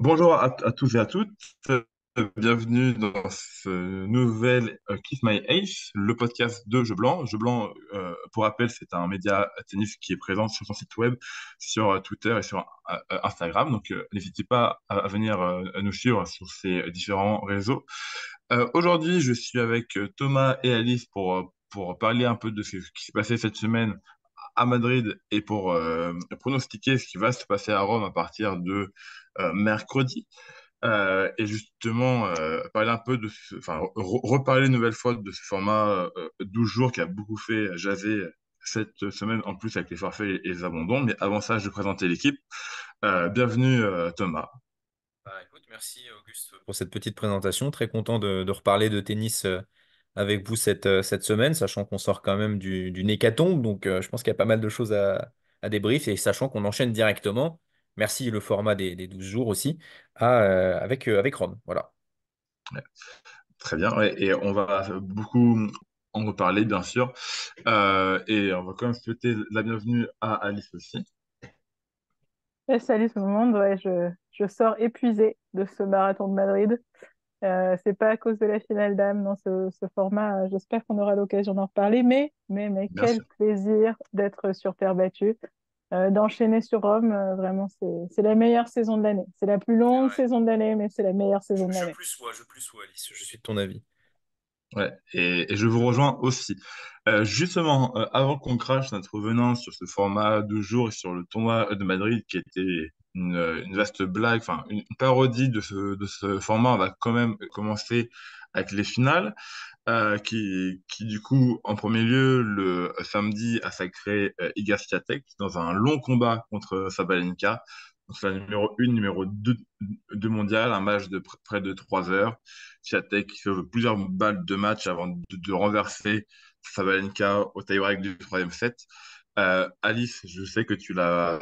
Bonjour à tous et à toutes. Bienvenue dans ce nouvel Kiss My Ace, le podcast de Jeu Blanc. Jeu Blanc, pour rappel, c'est un média tennis qui est présent sur son site web, sur Twitter et sur Instagram. Donc, n'hésitez pas à venir nous suivre sur ces différents réseaux. Aujourd'hui, je suis avec Thomas et Alice pour parler un peu de ce qui s'est passé cette semaine à Madrid et pour pronostiquer ce qui va se passer à Rome à partir de mercredi. Et justement, parler un peu enfin, reparler une nouvelle fois de ce format 12 jours qui a beaucoup fait jaser cette semaine, en plus avec les forfaits et les abandons. Mais avant ça, je vais présenter l'équipe. Bienvenue, Thomas. Bah, écoute, merci Auguste pour cette petite présentation. Très content de reparler de tennis avec vous cette semaine, sachant qu'on sort quand même d'une hécatombe. Donc, je pense qu'il y a pas mal de choses à débrief et sachant qu'on enchaîne directement. Merci le format des 12 jours aussi avec Rome. Voilà. Ouais, très bien. Ouais, et on va beaucoup en reparler, bien sûr. Et on va quand même souhaiter la bienvenue à Alice aussi. Salut tout le monde, ouais, je sors épuisée de ce marathon de Madrid. C'est pas à cause de la finale d'âme dans ce format. J'espère qu'on aura l'occasion d'en reparler, mais Bien quel sûr. plaisir d'être sur terre battue, d'enchaîner sur Rome. Vraiment, c'est la meilleure saison de l'année. C'est la plus C'est longue vrai. saison de l'année, mais c'est la meilleure saison de l'année. Je plus sois, Alice. Je suis de ton avis. Ouais, et je vous rejoins aussi. Justement, avant qu'on crache notre revenant sur ce format de jour et sur le tournoi de Madrid qui était une vaste blague, enfin une parodie de ce format, on va quand même commencer avec les finales, qui du coup, en premier lieu, le samedi, a sacré Iga Swiatek dans un long combat contre Sabalenka. Donc, c'est la numéro 1, numéro 2 de mondial, un match de près de 3 heures. Swiatek qui sauve plusieurs balles de match avant de renverser Sabalenka au tie-break du troisième set. Alice, je sais que tu l'as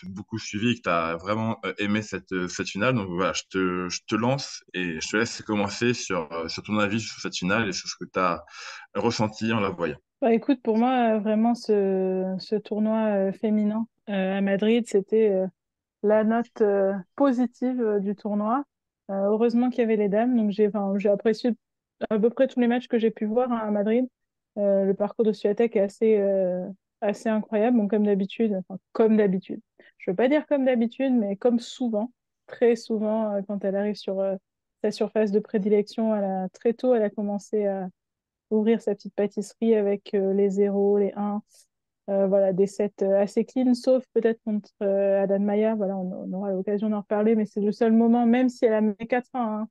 beaucoup suivi et que tu as vraiment aimé cette finale. Donc voilà, je te lance et je te laisse commencer sur ton avis sur cette finale et sur ce que tu as ressenti en la voyant. Bah, écoute, pour moi, vraiment, ce tournoi féminin à Madrid, c'était la note positive du tournoi. Heureusement qu'il y avait les dames, donc j'ai apprécié à peu près tous les matchs que j'ai pu voir, hein, à Madrid. Le parcours de Swiatek est assez incroyable, bon, comme d'habitude, enfin, comme d'habitude. Je veux pas dire comme d'habitude, mais comme souvent, très souvent, quand elle arrive sur sa surface de prédilection, très tôt, elle a commencé à ouvrir sa petite pâtisserie avec les zéros, les 1. Voilà, des sets assez clean, sauf peut-être contre Adam Mayer. Voilà, on aura l'occasion d'en reparler, mais c'est le seul moment, même si elle a mené 4-1, hein,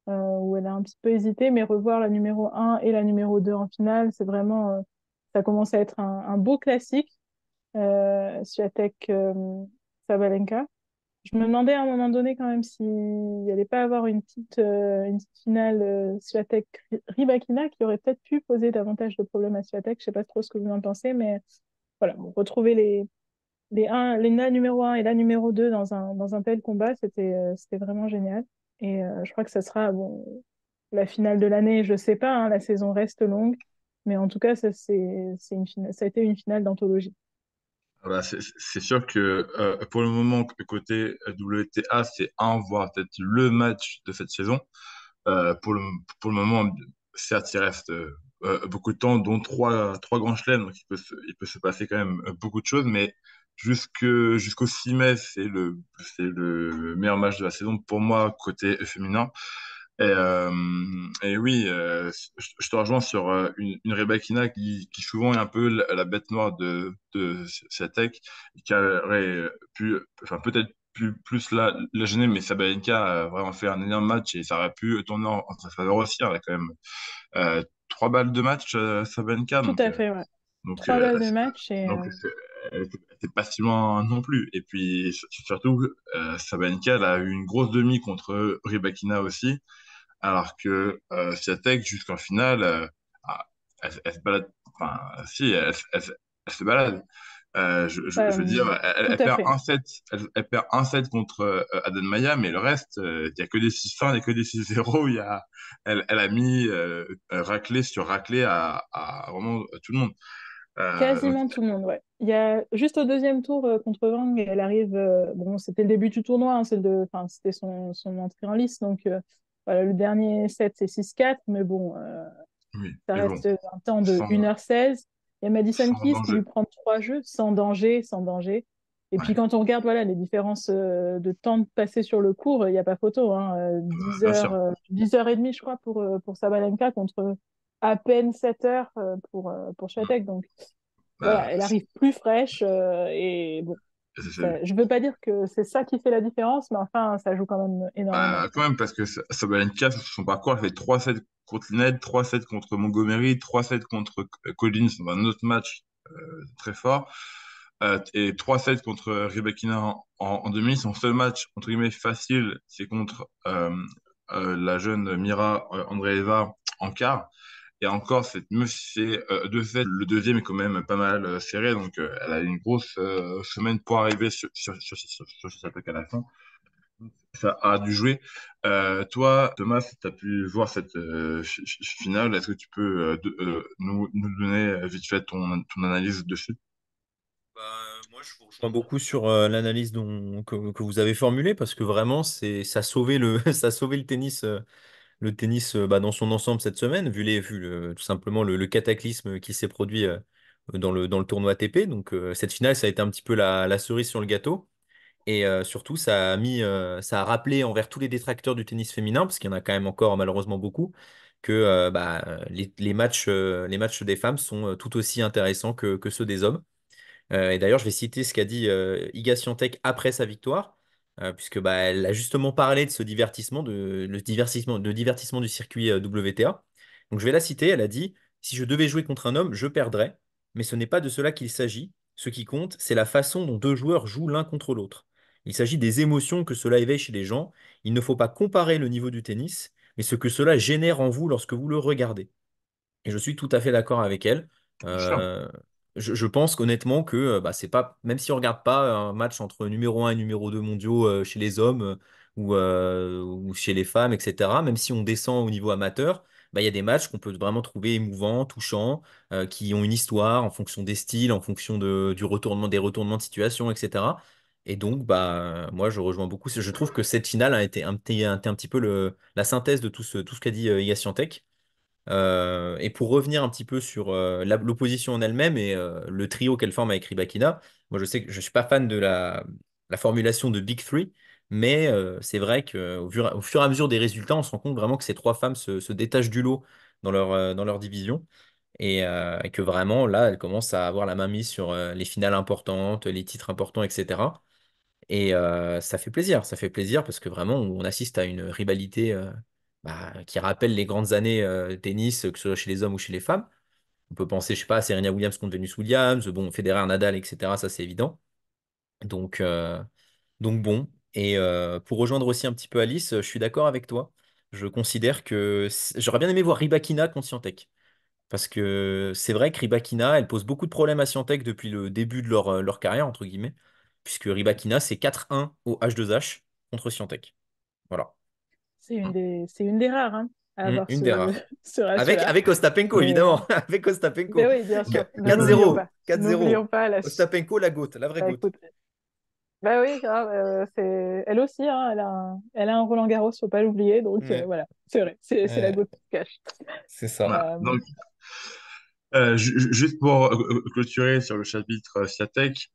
où elle a un petit peu hésité, mais revoir la numéro 1 et la numéro 2 en finale, c'est vraiment, ça commence à être un beau classique. Swiatek Sabalenka. Je me demandais à un moment donné quand même s'il n'y allait pas avoir une petite finale Swiatek-Rybakina qui aurait peut-être pu poser davantage de problèmes à Swiatek. Je sais pas trop ce que vous en pensez, mais voilà, bon, retrouver la numéro 1 et la numéro 2 dans un tel combat, c'était vraiment génial. Et je crois que ça sera bon, la finale de l'année, je sais pas, hein, la saison reste longue, mais en tout cas, ça a été une finale d'anthologie. Voilà, c'est sûr que pour le moment, côté WTA, c'est un, voire peut-être le match de cette saison. Euh, pour le, pour le moment, certes, il reste beaucoup de temps, dont trois grands chelems, donc il peut se passer quand même beaucoup de choses, mais jusqu'au 6 mai, c'est le meilleur match de la saison pour moi, côté féminin. Et oui, je te rejoins sur une Rebekina qui souvent est un peu la bête noire de Swiatek, qui aurait pu, enfin peut-être plus la gêner, mais Sabalenka a vraiment fait un énorme match et ça aurait pu tourner en sa faveur aussi. Elle a quand même 3 balles de match, Sabalenka, Tout à fait, ouais. donc, Trois balles de match et donc elle était pas si loin non plus. Et puis surtout, Sabalenka, elle a eu une grosse demi contre Rybakina aussi. Alors que Swiatek, jusqu'en finale, ah, elle se balade. Enfin, si, elle se balade. Je veux dire, tout elle à perd fait. un set, elle perd un set contre Adan Maya, mais le reste, il n'y a que des 6-1, il n'y a que des 6-0. Elle a mis raclée sur raclée à vraiment tout le monde. Donc, Quasiment tout le monde, ouais. Il y a juste au deuxième tour contre Wang, elle arrive. Bon, c'était le début du tournoi, hein, enfin, c'était son entrée en lice. Donc, voilà, le dernier set, c'est 6-4. Mais bon, oui, ça mais bon, reste un temps de sans, 1h16. Il y a Madison sans Keys qui danger. lui prend 3 jeux sans danger, sans danger. Et puis, Ouais, quand on regarde voilà, les différences de temps de passé sur le court, il n'y a pas photo. Hein, 10 bien heures, sûr. 10 heures et demie, je crois, pour Sabalenka contre à peine 7 heures pour Swiatek. Donc, Euh, voilà, elle arrive plus fraîche et bon, je veux pas dire que c'est ça qui fait la différence, mais enfin, ça joue quand même énormément, Quand quoi. même, parce que Sabalenka, sur son parcours, elle fait 3-7 contre Linette, 3-7 contre Montgomery, 3-7 contre Collins dans un autre match très fort, et 3-7 contre Rybakina en demi. Son seul match, entre guillemets, facile, c'est contre la jeune Mira Andreeva en quart. Et encore, même si c'est 2-7, le deuxième est quand même pas mal serré, donc elle a une grosse semaine pour arriver sur cette attaque à la fin. Ça a dû jouer. Toi, Thomas, si tu as pu voir cette finale, est-ce que tu peux nous donner vite fait ton analyse dessus? Bah, moi, je vous rejoins beaucoup sur l'analyse que vous avez formulée parce que vraiment, ça a sauvé ça a sauvé le tennis bah, dans son ensemble cette semaine, tout simplement le cataclysme qui s'est produit dans le tournoi ATP. Donc, cette finale, ça a été un petit peu la cerise sur le gâteau. Et surtout, ça a rappelé envers tous les détracteurs du tennis féminin, parce qu'il y en a quand même encore malheureusement beaucoup, que les matchs des femmes sont tout aussi intéressants que ceux des hommes. Et d'ailleurs, je vais citer ce qu'a dit Iga Swiatek après sa victoire, puisque bah, elle a justement parlé de ce divertissement du circuit WTA. Donc je vais la citer. Elle a dit, si je devais jouer contre un homme, je perdrais, mais ce n'est pas de cela qu'il s'agit. Ce qui compte, c'est la façon dont deux joueurs jouent l'un contre l'autre. Il s'agit des émotions que cela éveille chez les gens. Il ne faut pas comparer le niveau du tennis, mais ce que cela génère en vous lorsque vous le regardez. Et je suis tout à fait d'accord avec elle. Bien sûr. Euh, je pense qu'honnêtement que bah, c'est pas, même si on regarde pas un match entre numéro un et numéro 2 mondiaux chez les hommes ou chez les femmes, etc., même si on descend au niveau amateur, bah, il y a des matchs qu'on peut vraiment trouver émouvants, touchants, qui ont une histoire en fonction des styles, en fonction des retournements de situation, etc. Et donc, bah, moi, je rejoins beaucoup. Je trouve que cette finale a été un petit peu la synthèse de tout ce qu'a dit Iga Swiatek. Et pour revenir un petit peu sur l'opposition en elle-même et le trio qu'elle forme avec Rybakina, moi je sais que je suis pas fan de la formulation de Big Three, mais c'est vrai qu'au fur et à mesure des résultats, on se rend compte vraiment que ces trois femmes se détachent du lot dans leur division et que vraiment là, elles commencent à avoir la main mise sur les finales importantes, les titres importants, etc. Et ça fait plaisir parce que vraiment, on assiste à une rivalité bah, qui rappelle les grandes années tennis, que ce soit chez les hommes ou chez les femmes. On peut penser, je sais pas, à Serena Williams contre Venus Williams, bon, Federer, Nadal, etc. Ça, c'est évident. Donc, euh, donc bon. Et pour rejoindre aussi un petit peu Alice, je suis d'accord avec toi. Je considère que j'aurais bien aimé voir Rybakina contre Swiatek. Parce que c'est vrai que Rybakina, elle pose beaucoup de problèmes à Swiatek depuis le début de leur carrière, entre guillemets, puisque Rybakina, c'est 4-1 au H2H contre Swiatek. Voilà. C'est une des rares hein, à avoir Une des rares. ce ratio-là. Avec Ostapenko, Mais évidemment. Avec ben Ostapenko. oui, bien sûr. Ben, n'oublions 4-0. pas. N'oublions 4-0. pas Ostapenko, la goat, la vraie bah, goat. écoute, bah oui, grave, elle aussi, hein, elle a un Roland Garros, faut pas l'oublier. Donc Ouais. voilà, c'est vrai, c'est la Ouais, goutte qui cache. c'est ça. Voilà. Euh, Donc, juste pour clôturer sur le chapitre Swiatek,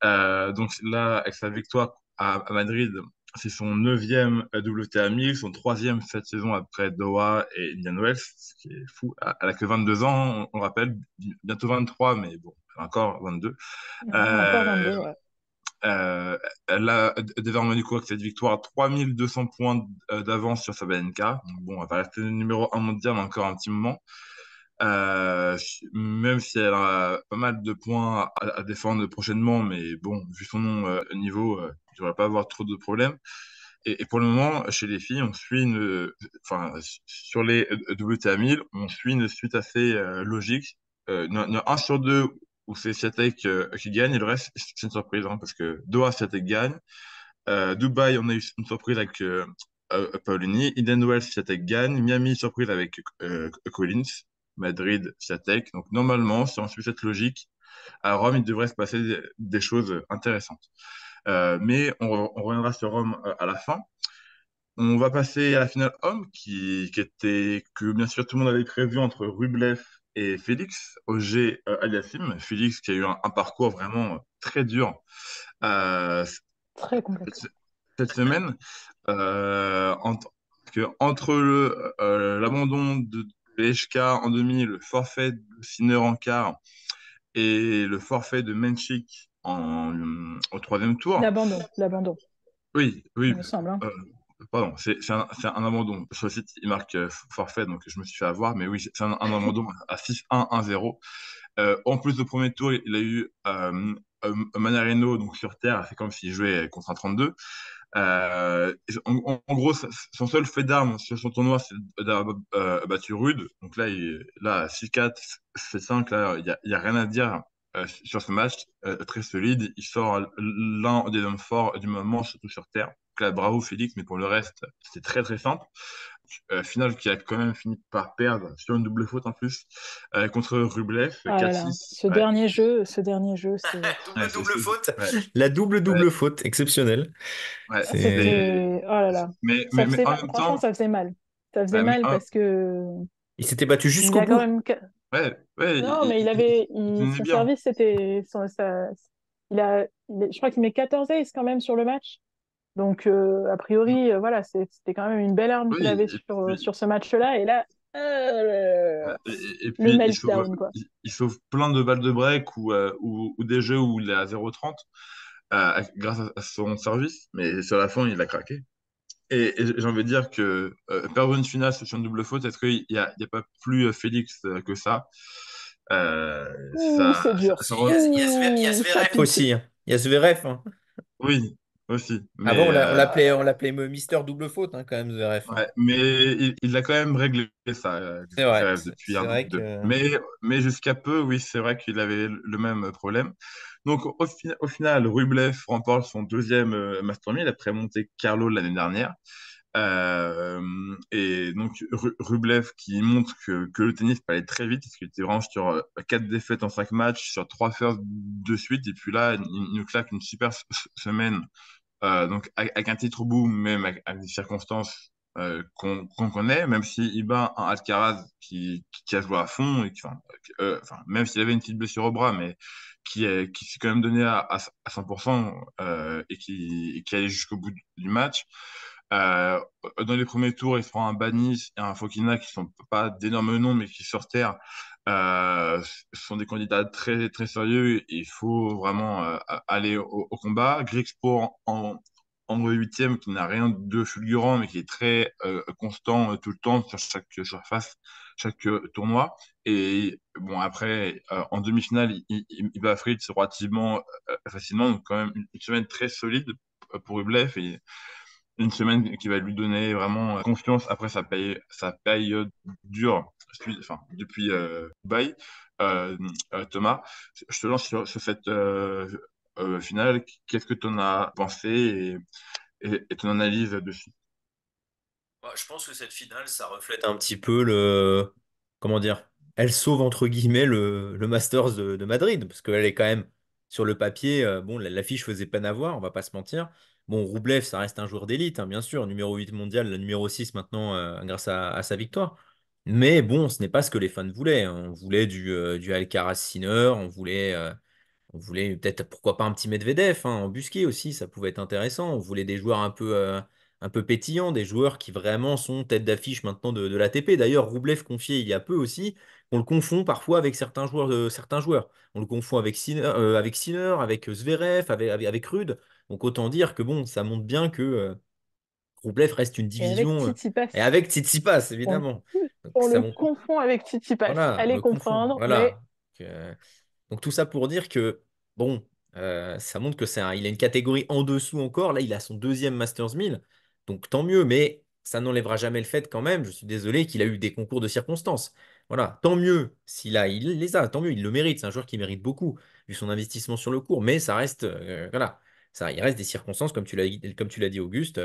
donc là, avec sa victoire à Madrid, c'est son neuvième WTA 1000, son troisième cette saison après Doha et Indian Wells, ce qui est fou. Elle a que 22 ans, on le rappelle, bientôt 23, mais bon, encore 22. ouais, encore Euh, 22, ouais. Elle a désormais du coup avec cette victoire 3200 points d'avance sur Sabalenka. Donc, bon, elle va rester le numéro un mondial encore un petit moment. Euh, Même si elle a pas mal de points à défendre prochainement, mais bon, vu son niveau, il ne devrait pas avoir trop de problèmes. Et pour le moment, chez les filles, enfin, sur les WTA 1000, on suit une suite assez logique. Il y en a un sur deux où c'est Swiatek qui gagne, et le reste, c'est une surprise, hein, parce que Doha, Swiatek gagne. Dubaï, on a eu une surprise avec Paolini. Indian Wells, Swiatek gagne. Miami, surprise avec Collins. Madrid, Swiatek. Donc normalement, si on suit cette logique, À Rome, il devrait se passer des choses intéressantes. Mais on reviendra sur Rome à la fin. On va passer à la finale homme, que bien sûr tout le monde avait prévu entre Rublev et Félix, Auger-Aliassime. Félix qui a eu un parcours vraiment très dur euh, Très complexe. cette semaine. Parce que entre l'abandon de PHK en demi, le forfait de Sinner en quart et le forfait de Menchik au troisième tour, L'abandon, oui, il oui, me semble, hein. euh, pardon, c'est un abandon. Sur le site, il marque forfait, donc je me suis fait avoir, mais oui, c'est un abandon à 6-1, 1-0. En plus, au premier tour, il a eu Manarino, donc sur terre, c'est comme s'il jouait contre un 32. En gros, son seul fait d'armes sur son tournoi, c'est d'avoir battu Rude. Donc là 6-4, 7-5, là, il y a rien à dire sur ce match. Très solide. Il sort l'un des hommes forts du moment, surtout sur terre. Donc là, bravo Félix, mais pour le reste, c'est très très simple. Finale qui a quand même fini par perdre sur une double faute en plus contre Rublev, Ah là là, 4-6. Ouais, ce dernier jeu, ouais, Double faute. ouais, La double ouais, double faute, exceptionnelle. ouais, C'est... oh là là, mais en même franchement, temps, ça faisait mal. Ça faisait ouais, mal parce que Il s'était battu il jusqu'au a quand bout. même, ouais, non, mais il tenait son bien. service, c'était, je crois qu'il met 14 aces quand même sur le match. Donc, a priori, voilà, c'était quand même une belle arme qu'il Oui, avait sur ce match-là. Et là, et le puis meltdown, quoi. il sauve plein de balles de break ou des jeux où il est à 0,30 grâce à son service, mais sur la fin, il a craqué. Et j'ai envie de dire que perdre une finale sur une double faute, est-ce qu'il y a pas plus Félix que ça? Ouh, c'est dur. Il y a Ouh, ça Zverev pique. aussi, hein. Il y a Zverev, hein. Oui, aussi. Avant, Mais on l'appelait Mister Double Faute, hein, quand même, Zverev, hein. ouais, mais il a quand même réglé ça, C'est vrai. Zverev, depuis C'est un an vrai ou deux. que. Mais jusqu'à peu, oui, c'est vrai qu'il avait le même problème. Donc au final, Rublev remporte son deuxième Master 1000 après monter Carlo l'année dernière. Et donc Rublev qui montre que le tennis peut aller très vite, parce qu'il était vraiment sur 4 défaites en 5 matchs, sur 3 firsts de suite, et puis là, il nous claque une super semaine donc avec un titre au bout, même avec des circonstances qu'on connaît, même si il bat un Alcaraz qui a joué à fond, et même s'il avait une petite blessure au bras, mais qui s'est quand même donné à 100% et qui allait jusqu'au bout du match. Euh, dans les premiers tours, il se prend un Banis et un Fokina qui sont pas d'énormes noms, mais qui sur terre sont des candidats très très sérieux. Il faut vraiment aller au combat. Griekspoor en huitième, qui n'a rien de fulgurant, mais qui est très constant tout le temps sur chaque surface, chaque tournoi. Et bon, après, en demi-finale, il bat Fritz relativement facilement, donc quand même une semaine très solide pour Rublev et une semaine qui va lui donner vraiment confiance après sa période dure depuis Dubaï. Thomas, je te lance sur cette finale. Qu'est-ce que tu en as pensé et ton analyse dessus? Bah, je pense que cette finale, ça reflète un petit peu le. Comment dire? Elle sauve entre guillemets le Masters de Madrid, parce qu'elle est quand même sur le papier. Bon, l'affiche faisait peine à voir, on va pas se mentir. Bon, Roublev, ça reste un joueur d'élite, hein, bien sûr, numéro 8 mondial, le numéro 6 maintenant, grâce à sa victoire. Mais bon, ce n'est pas ce que les fans voulaient, hein. On voulait du Alcaraz Sinner, on voulait peut-être, pourquoi pas un petit Medvedev, hein, embusqué aussi, ça pouvait être intéressant. On voulait des joueurs un peu pétillants, des joueurs qui vraiment sont tête d'affiche maintenant de l'ATP. D'ailleurs, Roublev confié il y a peu aussi, on le confond parfois avec certains joueurs. On le confond avec Sinner, avec Zverev, avec Rude. Donc autant dire que bon, ça montre bien que Roublev reste une Et avec division. Et Tsitsipas, avec Tsitsipas, on, évidemment. Donc on ça le montre. confond avec Tsitsipas. Voilà, on Allez le confond. comprendre, mais Voilà. Donc tout ça pour dire que, bon, ça montre que il a une catégorie en dessous encore. Là, il a son deuxième Masters 1000. Donc tant mieux, mais ça n'enlèvera jamais le fait quand même, je suis désolé, qu'il a eu des concours de circonstances. Voilà, tant mieux il les a, tant mieux, il le mérite. C'est un joueur qui mérite beaucoup, vu son investissement sur le court. Mais ça reste, voilà, il reste des circonstances, comme tu l'as dit, Auguste,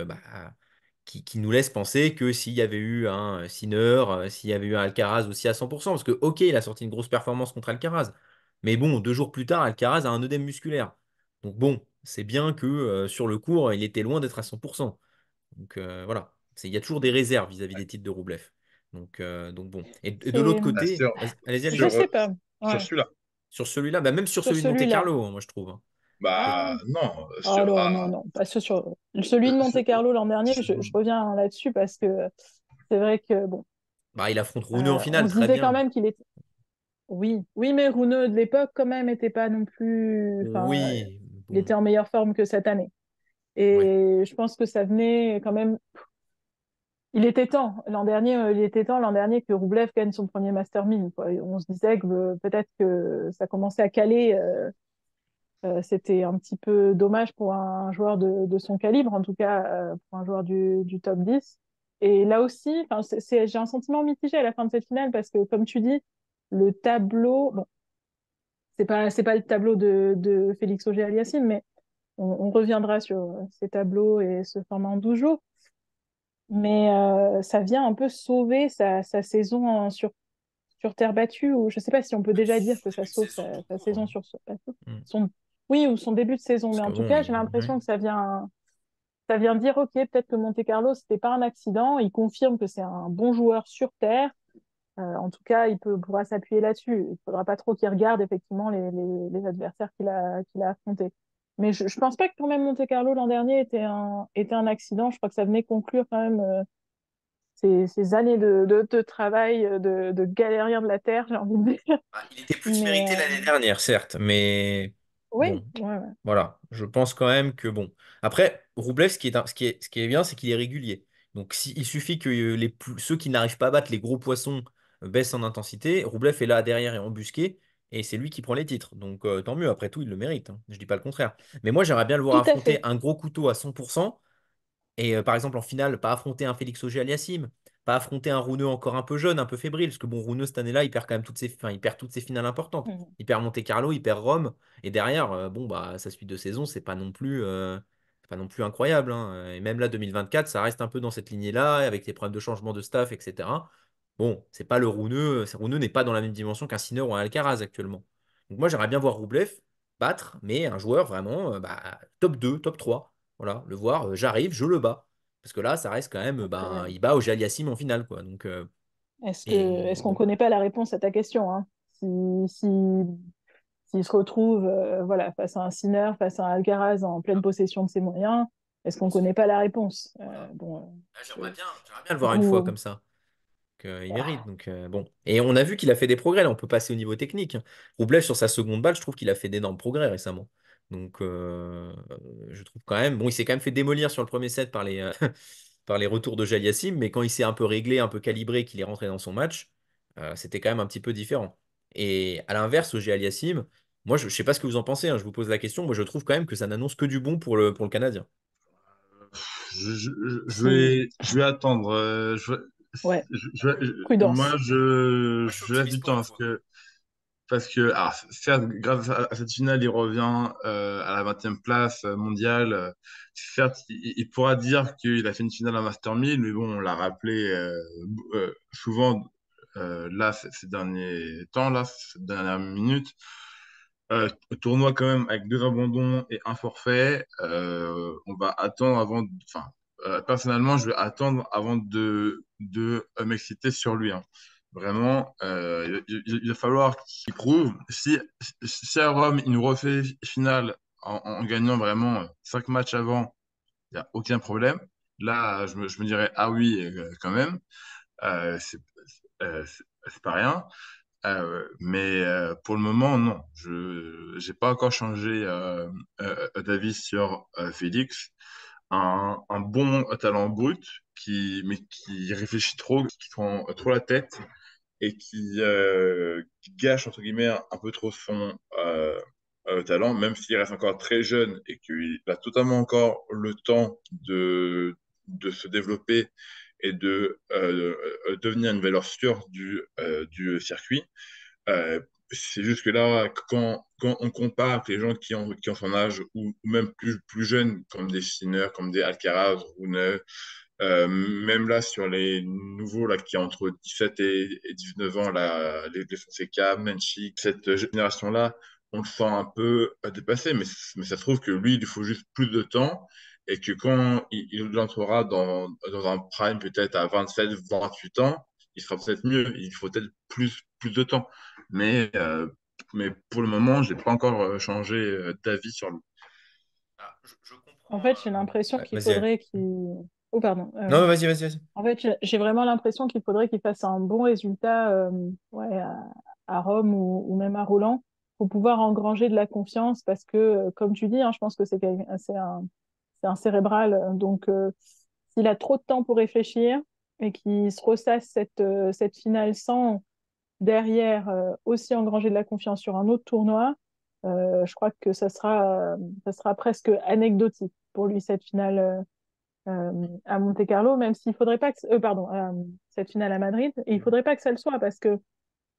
qui nous laissent penser que s'il y avait eu un Sinner, s'il y avait eu un Alcaraz aussi à 100%, parce que ok, il a sorti une grosse performance contre Alcaraz. Mais bon, 2 jours plus tard, Alcaraz a un œdème musculaire. Donc bon, c'est bien que sur le court, il était loin d'être à 100%. Donc voilà, il y a toujours des réserves vis-à-vis des titres de Roublev. Donc bon. Et de C'est, l'autre côté, Sur, allez-y, je allez-y. sur, sais pas. sur Ouais, celui-là. Sur celui-là, bah, même sur sur celui de celui-là. Monte-Carlo, hein, moi je trouve, hein. Bah non, Ah non, non, non, pas sur celui de Monte-Carlo l'an dernier, je reviens là-dessus parce que c'est vrai que bon, Bah, il affronte Rune en on finale, se très disait quand bien. même qu'il était. Oui, oui, mais Runeux de l'époque quand même était pas non plus. Enfin, Oui, il bon, était en meilleure forme que cette année. oui. Et je pense que ça venait quand même. Il était temps l'an dernier. Il était temps l'an dernier que Roublev gagne son premier Master 1000, quoi. Et on se disait que peut-être que ça commençait à caler. C'était un petit peu dommage pour un joueur de son calibre, en tout cas pour un joueur du top 10. Et là aussi, enfin, j'ai un sentiment mitigé à la fin de cette finale parce que, comme tu dis, le tableau, bon, c'est pas le tableau de Félix Auger-Aliassime, mais on reviendra sur ces tableaux et ce format en 12 jours. Mais ça vient un peu sauver sa saison sur terre battue, ou je ne sais pas si on peut déjà dire que Début ça de sauve saison, tout sa court, saison hein. sur Hmm. son, oui, ou son début de saison. Parce Mais que en tout bon, cas, j'ai ouais. l'impression que ça vient dire, OK, peut-être que Monte-Carlo, c'était pas un accident. Il confirme que c'est un bon joueur sur terre. En tout cas, pourra s'appuyer là-dessus. Il ne faudra pas trop qu'il regarde effectivement les adversaires qu'il a affrontés. Mais je ne pense pas que quand même Monte-Carlo l'an dernier était un accident. Je crois que ça venait conclure quand même ces années de travail de galérien de la terre, j'ai envie de dire. Ah, il était plus Mais mérité l'année dernière, certes, mais oui, bon, ouais, ouais. voilà. Je pense quand même que bon. Après, Roublev, ce qui est bien, c'est qu'il est régulier. Donc, il suffit que ceux qui n'arrivent pas à battre les gros poissons baissent en intensité. Roublev est là derrière et embusqué, et c'est lui qui prend les titres. Donc, tant mieux. Après tout, il le mérite, hein. Je dis pas le contraire. Mais moi, j'aimerais bien le voir Tout à affronter fait. un gros couteau à 100%. Et par exemple, en finale, pas affronter un Félix Auger-Aliassime, pas affronter un Runeux encore un peu jeune, un peu fébrile, parce que bon, Runeux, cette année-là, il perd quand même enfin, il perd toutes ses finales importantes. Mhm. Il perd Monte-Carlo, il perd Rome, et derrière, bon, bah, sa suite de saison, c'est pas non plus incroyable, hein. Et même là, 2024, ça reste un peu dans cette lignée-là, avec les problèmes de changement de staff, etc. Bon, c'est pas le Runeux, Runeux n'est pas dans la même dimension qu'un Sinner ou un Alcaraz actuellement. Donc moi, j'aimerais bien voir Roublev battre, mais un joueur vraiment bah, top 2, top 3. Voilà, le voir, j'arrive, je le bats. Parce que là, ça reste quand même, ben, Après, il bat au Aliassime en finale, quoi. Donc, est-ce et qu'on bon, connaît pas la réponse à ta question, hein? Si, si, s'il se retrouve voilà, face à un Sinner, face à un Alcaraz en pleine possession de ses moyens, est-ce je qu'on pense que connaît pas la réponse? voilà. Bon, Là, je- j'aimerais bien le voir une fois vous, comme ça. Il mérite. ah, Donc, bon. Et on a vu qu'il a fait des progrès. Là, on peut passer au niveau technique, hein. Roublev, sur sa seconde balle, je trouve qu'il a fait d'énormes progrès récemment. Donc, je trouve quand même. Bon, il s'est quand même fait démolir sur le premier set par les retours de Jaliassim, mais quand il s'est un peu réglé, un peu calibré, qu'il est rentré dans son match, c'était quand même un petit peu différent. Et à l'inverse, au Aliassime, moi, je ne sais pas ce que vous en pensez, hein, je vous pose la question. Moi, je trouve quand même que ça n'annonce que du bon pour le Canadien. si, je vais attendre. ouais, prudence. Moi, Moi, je suis je laisse optimiste du pour temps une fois. parce que certes, grâce à cette finale, il revient à la 20e place mondiale. Certes, il pourra dire qu'il a fait une finale à Master 1000, mais bon, on l'a rappelé souvent là, ces derniers temps, là, ces dernières minutes. Tournoi quand même avec 2 abandons et un forfait. On va attendre enfin, personnellement, je vais attendre avant de m'exciter sur lui, hein. Vraiment, il va falloir qu'il prouve. Si à Rome, il nous refait finale en gagnant vraiment 5 matchs avant, il n'y a aucun problème. Là, je me dirais, ah oui, quand même, euh, c'est c'est pas rien. Mais pour le moment, non. Je n'ai pas encore changé d'avis sur Félix. Un bon talent brut, mais qui réfléchit trop, qui prend trop la tête et qui gâche, entre guillemets, un peu trop son talent, même s'il reste encore très jeune et qu'il a totalement encore le temps de se développer et de devenir une valeur sûre du circuit. Euh, c'est juste que là, quand on compare avec les gens qui ont son âge ou même plus jeunes, comme des Sinner, comme des Alcaraz, Rune, Même là, sur les nouveaux là, qui ont entre 17 et 19 ans, là, les Fonseca, Menchik, cette génération-là, on le sent un peu dépassé, mais ça se trouve que lui, il lui faut juste plus de temps et que quand il entrera dans un prime, peut-être à 27, 28 ans, il sera peut-être mieux. Il faut peut-être plus de temps. Mais, euh, mais pour le moment, j'ai pas encore changé d'avis sur lui. Ah, je En comprends. fait, j'ai l'impression Ouais, qu'il vas-y. faudrait qu'il... Oh, pardon. Non, vas-y, vas-y, vas-y. En fait, j'ai vraiment l'impression qu'il faudrait qu'il fasse un bon résultat ouais, à Rome ou même à Roland pour pouvoir engranger de la confiance parce que, comme tu dis, hein, je pense que c'est un cérébral. Donc, s'il a trop de temps pour réfléchir et qu'il se ressasse cette finale sans derrière aussi engranger de la confiance sur un autre tournoi, je crois que ça sera presque anecdotique pour lui cette finale à Monte-Carlo, même s'il faudrait pas que, pardon, cette finale à Madrid, et il faudrait pas que ça le soit parce que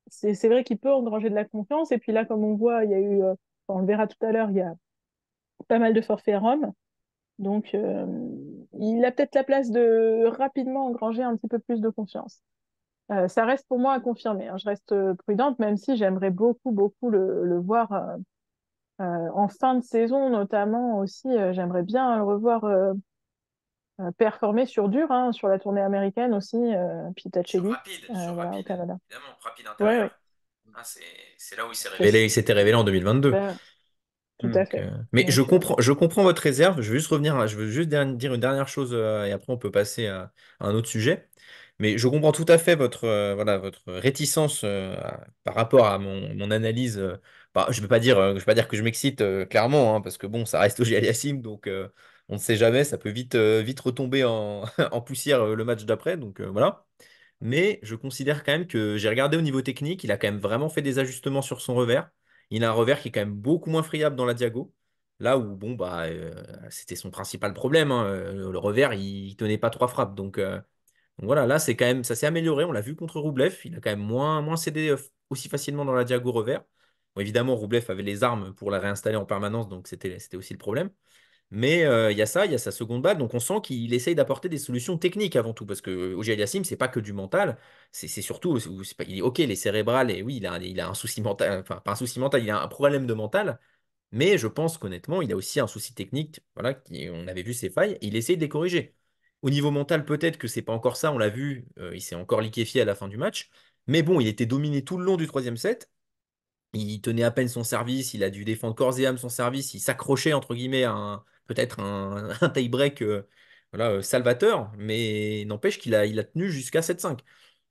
c'est vrai qu'il peut engranger de la confiance. Et puis là, comme on voit, il y a eu, on le verra tout à l'heure, il y a pas mal de forfaits à Rome. Donc, il a peut-être la place de rapidement engranger un petit peu plus de confiance. Ça reste pour moi à confirmer, hein. Je reste prudente, même si j'aimerais beaucoup le voir en fin de saison, notamment aussi. J'aimerais bien le revoir performer sur dur, hein, sur la tournée américaine aussi, puis peut-être chez lui, Sur voilà, au rapide, Canada. évidemment, rapide Ouais, ouais, intérieur. Ah, c'est là où il s'est parce révélé. Il s'était révélé en 2022. ben, tout à Donc, fait. mais Donc, je comprends votre réserve. Je veux juste revenir, je veux juste dire une dernière chose et après on peut passer à un autre sujet. Mais je comprends tout à fait voilà, votre réticence par rapport à mon analyse. Bah, je vais pas dire que je m'excite clairement, hein, parce que bon, ça reste au Aliassime, donc on ne sait jamais, ça peut vite retomber en poussière le match d'après. Donc voilà. Mais je considère quand même que j'ai regardé au niveau technique, il a quand même vraiment fait des ajustements sur son revers. Il a un revers qui est quand même beaucoup moins friable dans la diago. Là où, bon, bah, c'était son principal problème, hein. Le revers, il tenait pas trois frappes. Donc voilà, là, c'est quand même, ça s'est amélioré. On l'a vu contre Roublev. Il a quand même moins cédé aussi facilement dans la diago revers. Bon, évidemment, Roublev avait les armes pour la réinstaller en permanence, donc c'était aussi le problème. Mais il y a ça, il y a sa seconde balle. Donc on sent qu'il essaye d'apporter des solutions techniques avant tout. Parce que Auger Aliassime, c'est pas que du mental. C'est surtout, ok, les cérébrales, et oui, il a un souci mental. Enfin, pas un souci mental, il a un problème de mental. Mais je pense qu'honnêtement, il a aussi un souci technique. Voilà, on avait vu ses failles. Et il essaye de les corriger. Au niveau mental, peut-être que c'est pas encore ça. On l'a vu, il s'est encore liquéfié à la fin du match. Mais bon, il était dominé tout le long du troisième set. Il tenait à peine son service, il a dû défendre corps et âme son service, il s'accrochait entre guillemets à peut-être un tie-break voilà, salvateur, mais n'empêche il a tenu jusqu'à 7-5.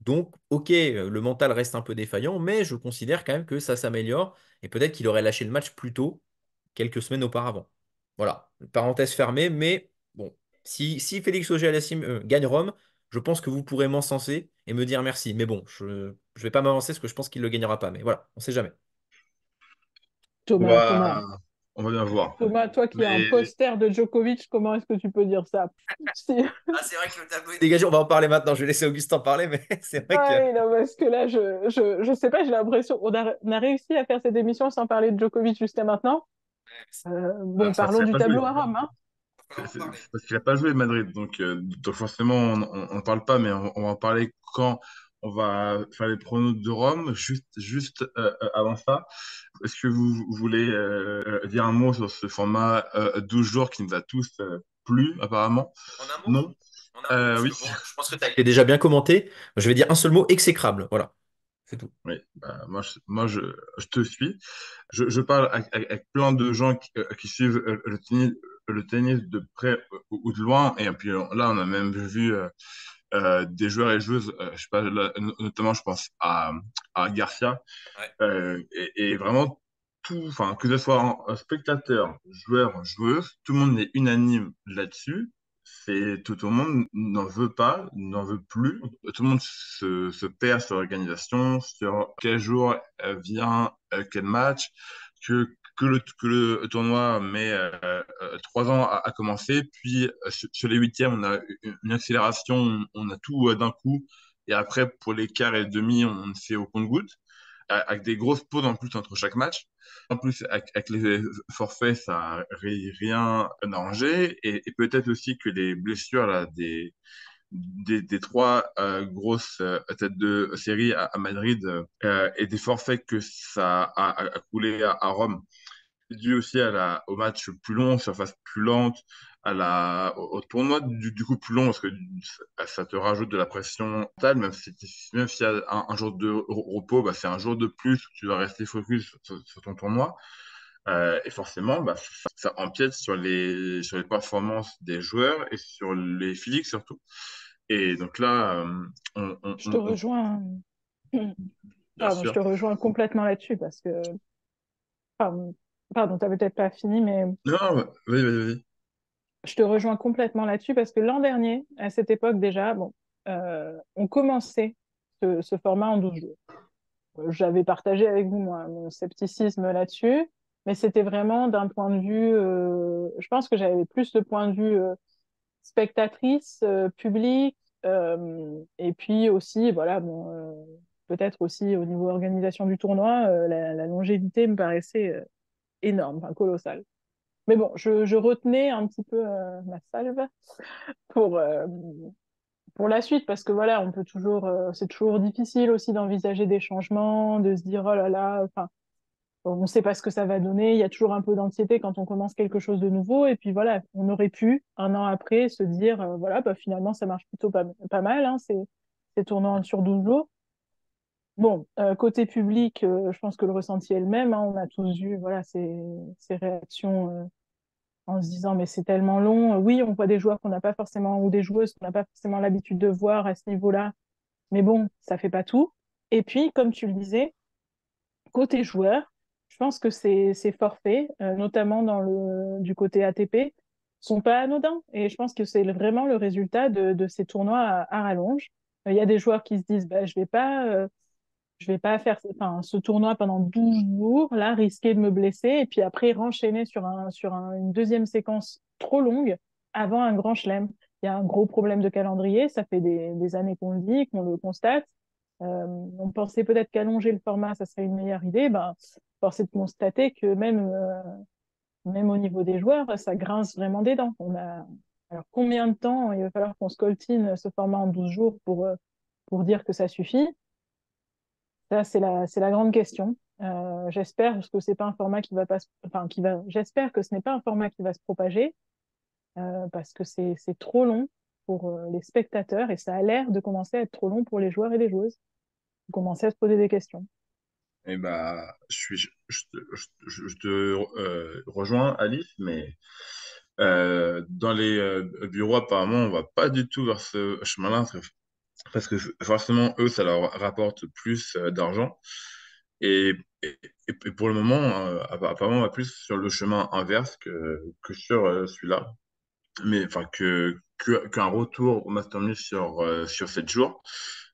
Donc, ok, le mental reste un peu défaillant, mais je considère quand même que ça s'améliore et peut-être qu'il aurait lâché le match plus tôt, quelques semaines auparavant. Voilà, parenthèse fermée, mais bon, si Félix Auger-Aliassime gagne Rome, je pense que vous pourrez m'encenser et me dire merci. Mais bon, je ne vais pas m'avancer parce que je pense qu'il ne le gagnera pas. Mais voilà, on ne sait jamais. On Thomas, va, Thomas, on va bien voir. Thomas, toi qui as un Mais poster de Djokovic, comment est-ce que tu peux dire ça? Si. Ah, c'est vrai que le tableau est dégagé. On va en parler maintenant. Je vais laisser Augustin parler, mais c'est vrai que. Ouais, non, parce que là, je sais pas, j'ai l'impression, on a réussi à faire cette émission sans parler de Djokovic jusqu'à maintenant. Bon, c'est parce parlons qu'il n'a du pas joué. tableau à Rome, hein. C'est parce qu'il n'a pas joué Madrid. Donc forcément, on ne parle pas, mais on va en parler quand on va faire les pronos de Rome. Juste avant ça, est-ce que vous voulez dire un mot sur ce format 12 jours qui nous a tous plu, apparemment? En un mot? Non? En un mot, parce Oui. que bon, je pense que tu as été déjà bien commenté. Je vais dire un seul mot, exécrable. Voilà, c'est tout. Oui, bah, je te suis. Je parle avec plein de gens qui suivent le tennis de près ou de loin. Et puis là, on a même vu des joueurs et joueuses, je sais pas, notamment, je pense à Garcia. Ouais. Et vraiment, tout, enfin, que ce soit un spectateur, joueur, joueuse, tout le monde est unanime là-dessus. Tout le monde n'en veut pas, n'en veut plus. Tout le monde se perd sur l'organisation, sur quel jour vient quel match, que le tournoi met 3 ans à commencer, puis sur les huitièmes, on a une accélération, on a tout d'un coup, et après, pour les quarts et demi, on ne fait au compte-gouttes. avec des grosses pauses en plus entre chaque match. En plus, avec les forfaits, ça n'a rien arrangé. Et peut-être aussi que les blessures là, des trois grosses têtes de série à Madrid et des forfaits que ça a coulé à Rome, dû aussi au match plus long, surface plus lente, au tournoi du coup plus long, parce que ça te rajoute de la pression mentale, même s'il y a un jour de repos, bah, c'est un jour de plus où tu dois rester focus sur ton tournoi. Et forcément, bah, ça empiète sur les performances des joueurs et sur les physiques surtout. Et donc là, Je te rejoins. bien Pardon, je sûr. te rejoins complètement là-dessus parce que, pardon, pardon, t'avais peut-être pas fini, mais Non, vas-y, vas-y, vas-y. je te rejoins complètement là-dessus parce que l'an dernier, à cette époque déjà, bon, on commençait ce format en 12 jours. J'avais partagé avec vous, moi, mon scepticisme là-dessus, mais c'était vraiment d'un point de vue, je pense que j'avais plus le point de vue spectatrice, public, et puis aussi, voilà, bon, peut-être aussi au niveau organisation du tournoi, la longévité me paraissait énorme, enfin, colossale. Mais bon, je retenais un petit peu ma salve pour, euh, pour la suite, parce que voilà, on peut toujours, c'est toujours difficile aussi d'envisager des changements, de se dire, oh là là, enfin, on ne sait pas ce que ça va donner, il y a toujours un peu d'anxiété quand on commence quelque chose de nouveau, et puis voilà, on aurait pu, un an après, se dire, voilà, bah, finalement, ça marche plutôt pas mal, hein, c'est tournant sur 12 jours. Bon, côté public, je pense que le ressenti est le même, hein, on a tous vu, voilà, ces réactions en se disant, mais c'est tellement long. Oui, on voit des joueurs qu'on n'a pas forcément, ou des joueuses qu'on n'a pas forcément l'habitude de voir à ce niveau-là, mais bon, ça fait pas tout. Et puis, comme tu le disais, côté joueur, je pense que ces forfaits, notamment du côté ATP, sont pas anodins. Et je pense que c'est vraiment le résultat de ces tournois à rallonge. Il y a des joueurs qui se disent, bah, je vais pas faire enfin, ce tournoi pendant 12 jours, là, risquer de me blesser, et puis après renchaîner une deuxième séquence trop longue avant un grand chelem. Il y a un gros problème de calendrier, ça fait des années qu'on le dit, qu'on le constate. On pensait peut-être qu'allonger le format, ça serait une meilleure idée. Ben, force est de constater que même au niveau des joueurs, ça grince vraiment des dents. Alors, combien de temps il va falloir qu'on scoltine ce format en 12 jours pour dire que ça suffit? Ça, c'est la grande question. J'espère parce que c'est pas un format qui va pas, enfin, j'espère que ce n'est pas un format qui va se propager, parce que c'est trop long pour les spectateurs et ça a l'air de commencer à être trop long pour les joueurs et les joueuses. Ils commencer à se poser des questions. Et bah, je te rejoins, Alice, mais dans les bureaux, apparemment, on va pas du tout vers ce chemin-là, parce que forcément, eux, ça leur rapporte plus d'argent. Et, et pour le moment, apparemment, on va plus sur le chemin inverse que sur celui-là. Mais enfin, qu'un retour au Master 1000 sur 7 jours.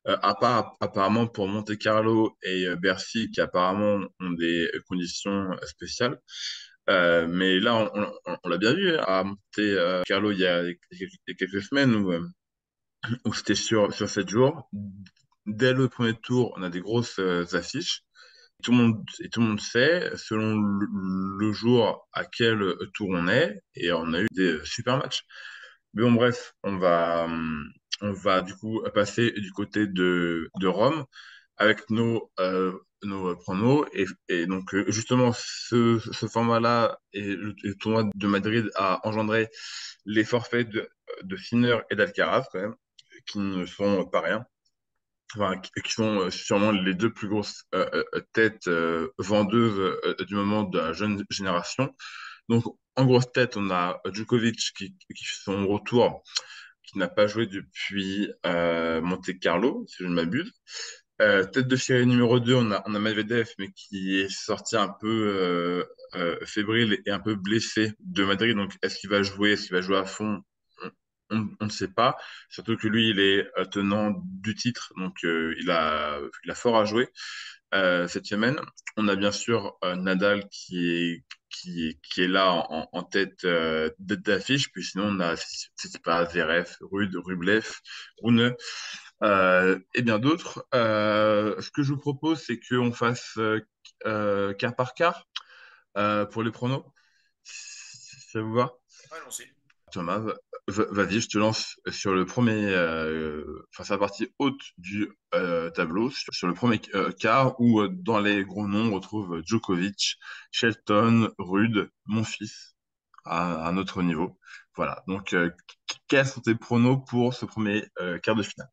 À part apparemment pour Monte-Carlo et Bercy, qui apparemment ont des conditions spéciales. Mais là, on l'a bien vu hein, à Monte-Carlo il y a quelques semaines où c'était sur 7 jours. Dès le premier tour, on a des grosses affiches. Tout le monde sait, selon le jour à quel tour on est, et on a eu des super matchs. Mais bon, bref, on va du coup passer du côté de Rome avec nos pronos. Et donc, justement, ce format-là et le tournoi de Madrid a engendré les forfaits de Sinner et d'Alcaraz, quand même, qui ne sont pas rien. Enfin, qui sont sûrement les deux plus grosses têtes vendeuses du moment de la jeune génération. Donc, en grosse tête, on a Djokovic qui fait son retour, qui n'a pas joué depuis Monte-Carlo, si je ne m'abuse. Tête de série numéro 2, on a Medvedev, mais qui est sorti un peu fébrile et un peu blessé de Madrid. Donc, est-ce qu'il va jouer? Est-ce qu'il va jouer à fond? On ne sait pas. Surtout que lui, il est tenant du titre, donc il a fort à jouer cette semaine. On a bien sûr Nadal qui est là en tête d'affiche. Puis sinon, on a Tsitsipas, Zverev, Rublev, Rune. et bien d'autres. Ce que je vous propose, c'est qu'on fasse quart par quart pour les pronos. Ça vous va? Allons-y. Thomas, vas-y, je te lance sur le premier, enfin, sur la partie haute du tableau, sur le premier quart où dans les gros noms on retrouve Djokovic, Shelton, Rude, mon fils à un autre niveau. Voilà. Donc, quels sont tes pronos pour ce premier quart de finale?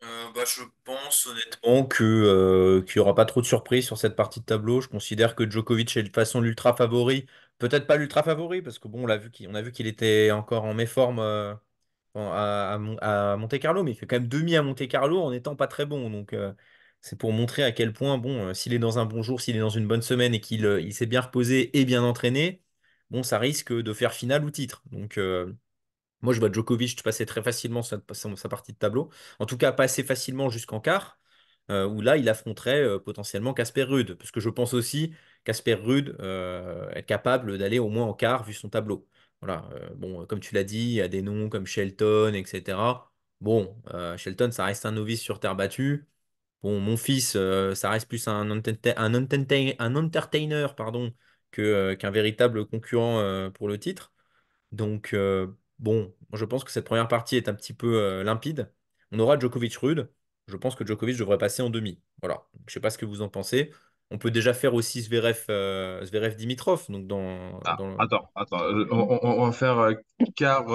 Je pense honnêtement qu'il n'y aura pas trop de surprises sur cette partie de tableau. Je considère que Djokovic est de toute façon l'ultra favori. Peut-être pas l'ultra favori, parce que bon, on a vu qu'il était encore en méforme à Monte-Carlo, mais il fait quand même demi à Monte-Carlo en étant pas très bon. Donc c'est pour montrer à quel point, bon, s'il est dans un bon jour, s'il est dans une bonne semaine et qu'il s'est bien reposé et bien entraîné, bon, ça risque de faire finale ou titre. Donc moi, je vois Djokovic passer très facilement sa partie de tableau. En tout cas, passer facilement jusqu'en quart, où là, il affronterait potentiellement Casper Ruud. Parce que je pense aussi Casper Ruud est capable d'aller au moins en quart vu son tableau. Voilà. Bon, comme tu l'as dit, il y a des noms comme Shelton, etc. Bon, Shelton, ça reste un novice sur terre battue. Bon, mon fils, ça reste plus un entertainer, pardon, qu'un véritable concurrent pour le titre. Donc, bon, moi, je pense que cette première partie est un petit peu limpide. On aura Djokovic-Rude. Je pense que Djokovic devrait passer en demi. Voilà. Donc, je sais pas ce que vous en pensez. On peut déjà faire aussi Zverev-Dimitrov. Donc, Ah, attends, on va faire quart,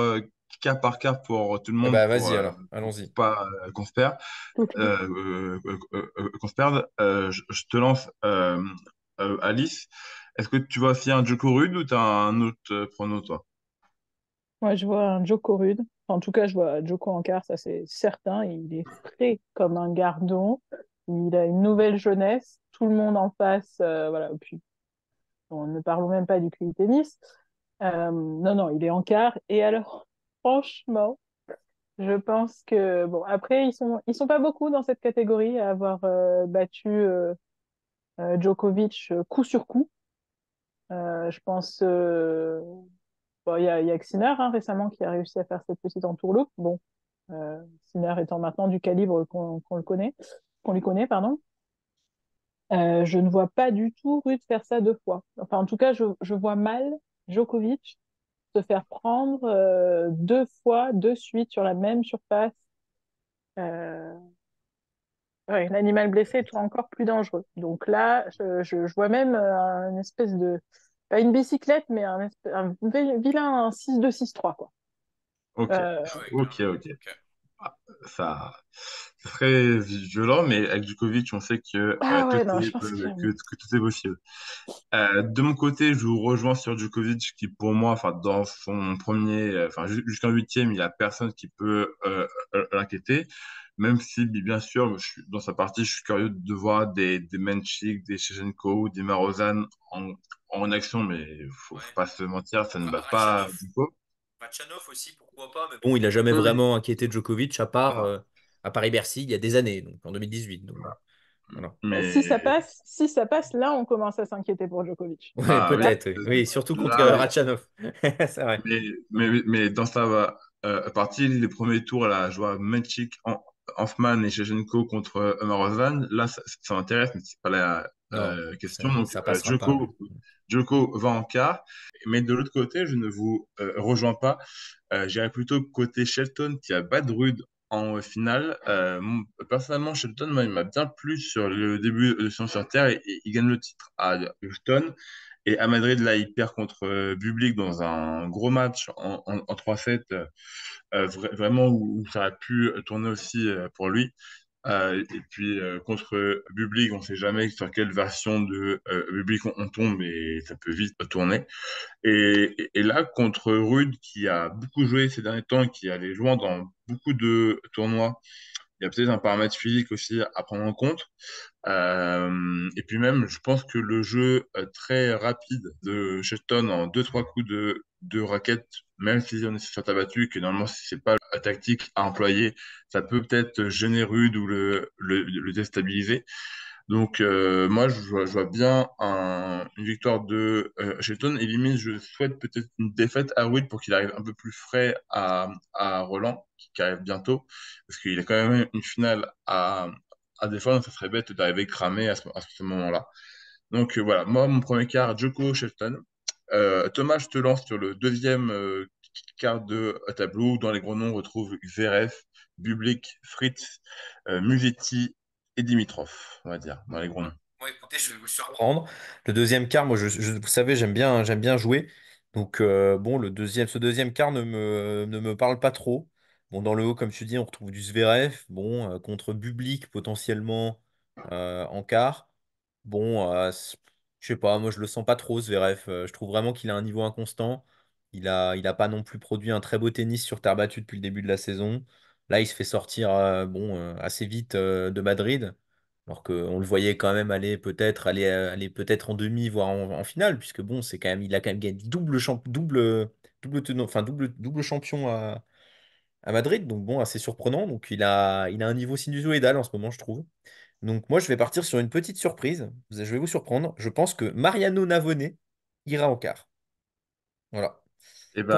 quart par quart pour tout le Eh monde ben, vas-y alors, pour allons-y. pas qu'on se perde. Ok. Qu'on se perde. Je te lance, Alice. Est-ce que tu vois aussi un Djoko Rude ou tu as un autre prono, toi? Moi, je vois un Joko rude. En tout cas, je vois Joko en quart, ça c'est certain. Il est frais comme un gardon. Il a une nouvelle jeunesse. Tout le monde en face. Voilà. Et puis, on ne parlons même pas du QI tennis. Non, non, il est en quart. Et alors, franchement, je pense que bon, après, ils sont pas beaucoup dans cette catégorie à avoir battu Djokovic coup sur coup. Je pense, bon, il y a que Sinner hein, récemment qui a réussi à faire cette petite entourloupe. Bon, Sinner étant maintenant du calibre qu'on le connaît, qu'on lui connaît, pardon. Je ne vois pas du tout Ruud faire ça deux fois. Enfin, en tout cas, je vois mal Djokovic se faire prendre deux fois de suite sur la même surface. Euh, ouais, l'animal blessé est encore plus dangereux. Donc là, je vois même une espèce de, pas une bicyclette, mais un vilain 6-2-6-3, quoi. Ok, Euh, Ah ouais, ok, carrément. ok. Ok. Ah, ça serait violent, mais avec Djokovic, on sait que, Ah ouais, non, je pense que... que tout est possible. De mon côté, je vous rejoins sur Djokovic, qui pour moi, enfin, dans son premier, enfin, jusqu'en huitième, il n'y a personne qui peut l'inquiéter. Même si, bien sûr, dans sa partie, je suis curieux de voir des Menchik, des Shevchenko, des Marozan en action, mais faut Ouais. pas se mentir, ça ne bat pas Ratchanov. Djoko. Ratchanov aussi, pourquoi pas. Mais bon, il a jamais Oui, oui. vraiment inquiété Djokovic à part Non, à Paris-Bercy il y a des années, donc en 2018. Donc bon, voilà. voilà. Mais, Si ça passe, là, on commence à s'inquiéter pour Djokovic. Ouais, ah oui, Là, peut-être, oui. Oui, surtout contre là, oui. Ratchanov. C'est vrai. Mais dans sa partie, les premiers tours, là, je vois Menchik, Hoffman et Shevchenko contre Marozvan. Là, ça m'intéresse, mais c'est pas la Non, question. Donc, ça passera pas. Ouais. Djoko va en quart. Mais de l'autre côté, je ne vous rejoins pas. J'irais plutôt côté Shelton qui a Badrud en finale. Personnellement, Shelton, moi, il m'a bien plu sur le début de son sur Terre et il gagne le titre à Houston. Et à Madrid, là, il perd contre Bublik dans un gros match en 3-7, vraiment où ça a pu tourner aussi pour lui. Et puis contre Bublik, on ne sait jamais sur quelle version de Bublik on tombe et ça peut vite tourner. Et là, contre Rude, qui a beaucoup joué ces derniers temps, qui allait loin dans beaucoup de tournois, il y a peut-être un paramètre physique aussi à prendre en compte. Et puis même, je pense que le jeu très rapide de Shelton en deux trois coups de raquette, même si on est sur ta battue, que normalement c'est pas la tactique à employer, ça peut peut-être gêner Rude ou le déstabiliser. Donc, moi, je vois bien une victoire de Shelton. Et limite, je souhaite peut-être une défaite à Will pour qu'il arrive un peu plus frais à Roland, qui arrive bientôt. Parce qu'il a quand même une finale à défendre. Ça serait bête d'arriver cramé à ce moment-là. Donc, voilà. Moi, mon premier quart, Djoko, Shelton. Thomas, je te lance sur le deuxième quart de tableau. Dans les gros noms, on retrouve Zverev, Bublik, Fritz, Musetti et Dimitrov, on va dire, dans les gros Ouais. noms. Bon, écoutez, je vais vous surprendre. Le deuxième quart, moi, vous savez, j'aime bien jouer. Donc, bon, ce deuxième quart ne me parle pas trop. Bon, dans le haut, comme tu dis, on retrouve du Zverev. Bon, contre Bublik, potentiellement, en quart. Bon, je sais pas, moi, je le sens pas trop, Zverev. Je trouve vraiment qu'il a un niveau inconstant. Il a pas non plus produit un très beau tennis sur terre battue depuis le début de la saison. Là, il se fait sortir, bon, assez vite, de Madrid. Alors qu'on le voyait quand même aller peut-être en demi, voire en finale, puisque bon, il a quand même gagné double champion à Madrid, donc bon, assez surprenant. Donc il a un niveau sinusoïdal en ce moment, je trouve. Donc moi, je vais partir sur une petite surprise. Je vais vous surprendre. Je pense que Mariano Navone ira en quart. Voilà. Et Pour...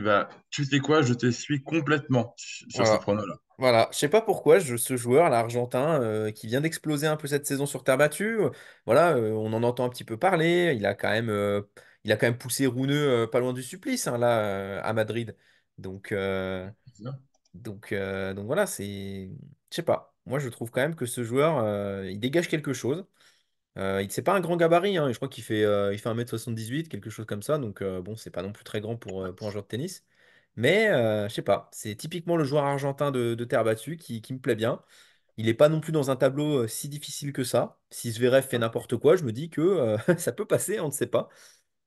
bah, tu sais quoi, je te suis complètement sur ce Voilà. prono-là. Voilà, je sais pas pourquoi ce joueur, l'Argentin, qui vient d'exploser un peu cette saison sur terre battue, voilà, on en entend un petit peu parler. Il a quand même poussé Rouneux, pas loin du supplice, hein, là, à Madrid. Donc, donc voilà, je sais pas. Moi, je trouve quand même que ce joueur, il dégage quelque chose. C'est pas un grand gabarit, hein, je crois il fait 1,78 m, quelque chose comme ça. Donc, bon, c'est pas non plus très grand pour un joueur de tennis. Mais je sais pas, c'est typiquement le joueur argentin de terre battue qui me plaît bien. Il n'est pas non plus dans un tableau si difficile que ça. Si Zverev fait n'importe quoi, je me dis que ça peut passer, on ne sait pas.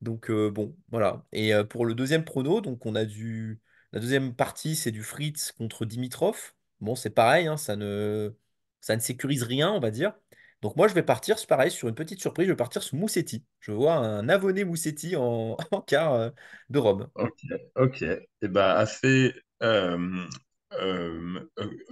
Donc bon, voilà. Et pour le deuxième prono, donc la deuxième partie, c'est du Fritz contre Dimitrov. Bon, c'est pareil, hein, ça ne sécurise rien, on va dire. Donc moi, je vais partir, c'est pareil, sur une petite surprise, je vais partir sur Moussetti. Je vois un Avoné Moussetti en quart de Rome. Ok, ok. Et bah, assez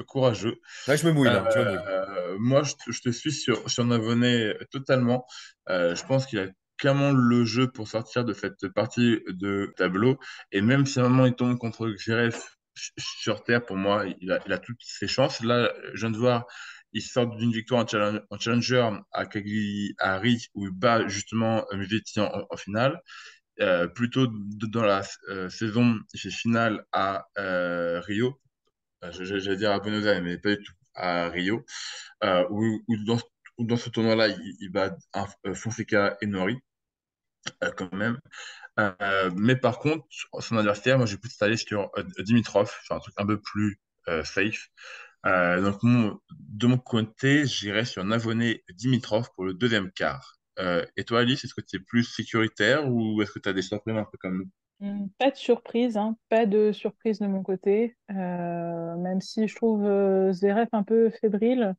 courageux. Là, je me mouille, là, je me mouille. Moi, je te suis sur Navonnet totalement. Je pense qu'il a clairement le jeu pour sortir de cette partie de tableau. Et même si à un moment il tombe contre Zverev sur terre, pour moi, il a toutes ses chances. Là, je viens de voir, il sort d'une victoire en challenger à Cagliari, où il bat justement Musetti en finale. Plutôt dans la saison, il fait finale à Rio. J'allais dire à Buenos Aires, mais pas du tout, à Rio, où dans ce tournoi-là, il bat Fonseca et Nori, quand même. Mais par contre, son adversaire, moi, j'ai plus allé sur Dimitrov, sur un truc un peu plus safe. Donc, de mon côté, j'irai sur Navone Dimitrov pour le deuxième quart. Et toi, Alice, est-ce que tu es plus sécuritaire ou est-ce que tu as des surprises un peu comme nous? Pas de surprise, hein, pas de surprise de mon côté, même si je trouve Zverev un peu fébrile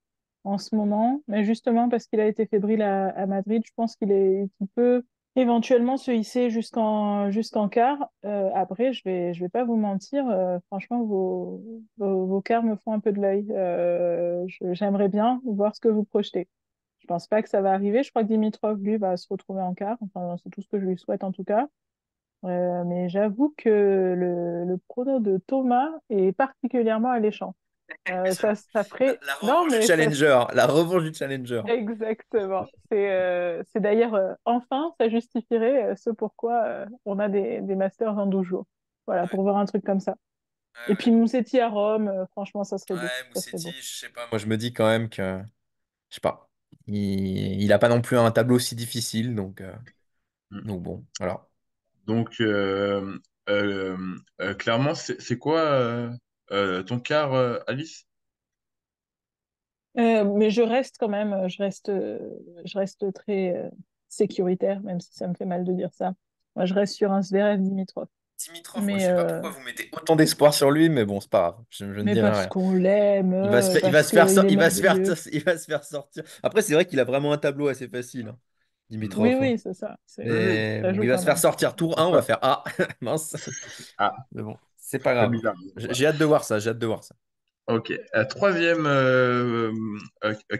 en ce moment, mais justement parce qu'il a été fébrile à Madrid, je pense qu'il peut éventuellement se hisser jusqu'en quart. Après, je vais pas vous mentir, franchement, vos quarts me font un peu de l'œil. J'aimerais bien voir ce que vous projetez. Je pense pas que ça va arriver. Je crois que Dimitrov, lui, va se retrouver en quart. Enfin, c'est tout ce que je lui souhaite en tout cas. Mais j'avoue que le prono de Thomas est particulièrement alléchant. Ça ferait... La Non, revanche du mais ça... challenger, la revanche du challenger. Exactement. C'est d'ailleurs, enfin, ça justifierait ce pourquoi on a des masters en 12 jours. Voilà, Ouais, pour voir un truc comme ça. ouais, Et ouais. puis Moussetti à Rome, franchement, ça serait beau. Ouais, Ça serait beau. Moussetti, je sais pas. Moi, je me dis quand même que, je sais pas, il a pas non plus un tableau si difficile, donc bon, voilà. Donc, clairement, c'est quoi ton quart, Alice? Mais je reste quand même, je reste très sécuritaire, même si ça me fait mal de dire ça. Moi, je reste sur un Zverev Dimitrov. Dimitrov, moi, je Mais, sais pas pourquoi vous mettez autant d'espoir sur lui, mais bon, c'est pas grave, je ne mais dirai parce rien. qu'on l'aime, Il va parce se faire, qu'il est sortir, merveilleux. il va se faire sortir. Après, c'est vrai qu'il a vraiment un tableau assez facile, hein, Oui, Dimitrov, hein. oui, c'est ça. Oui, Mais Ça bon, joue il va quand se faire même. sortir tour un, on va enfin, faire Ah, mince. ah, Mais bon, c'est pas très grave. bizarre. J'ai hâte de voir ça, j'ai hâte de voir ça. Ok. Troisième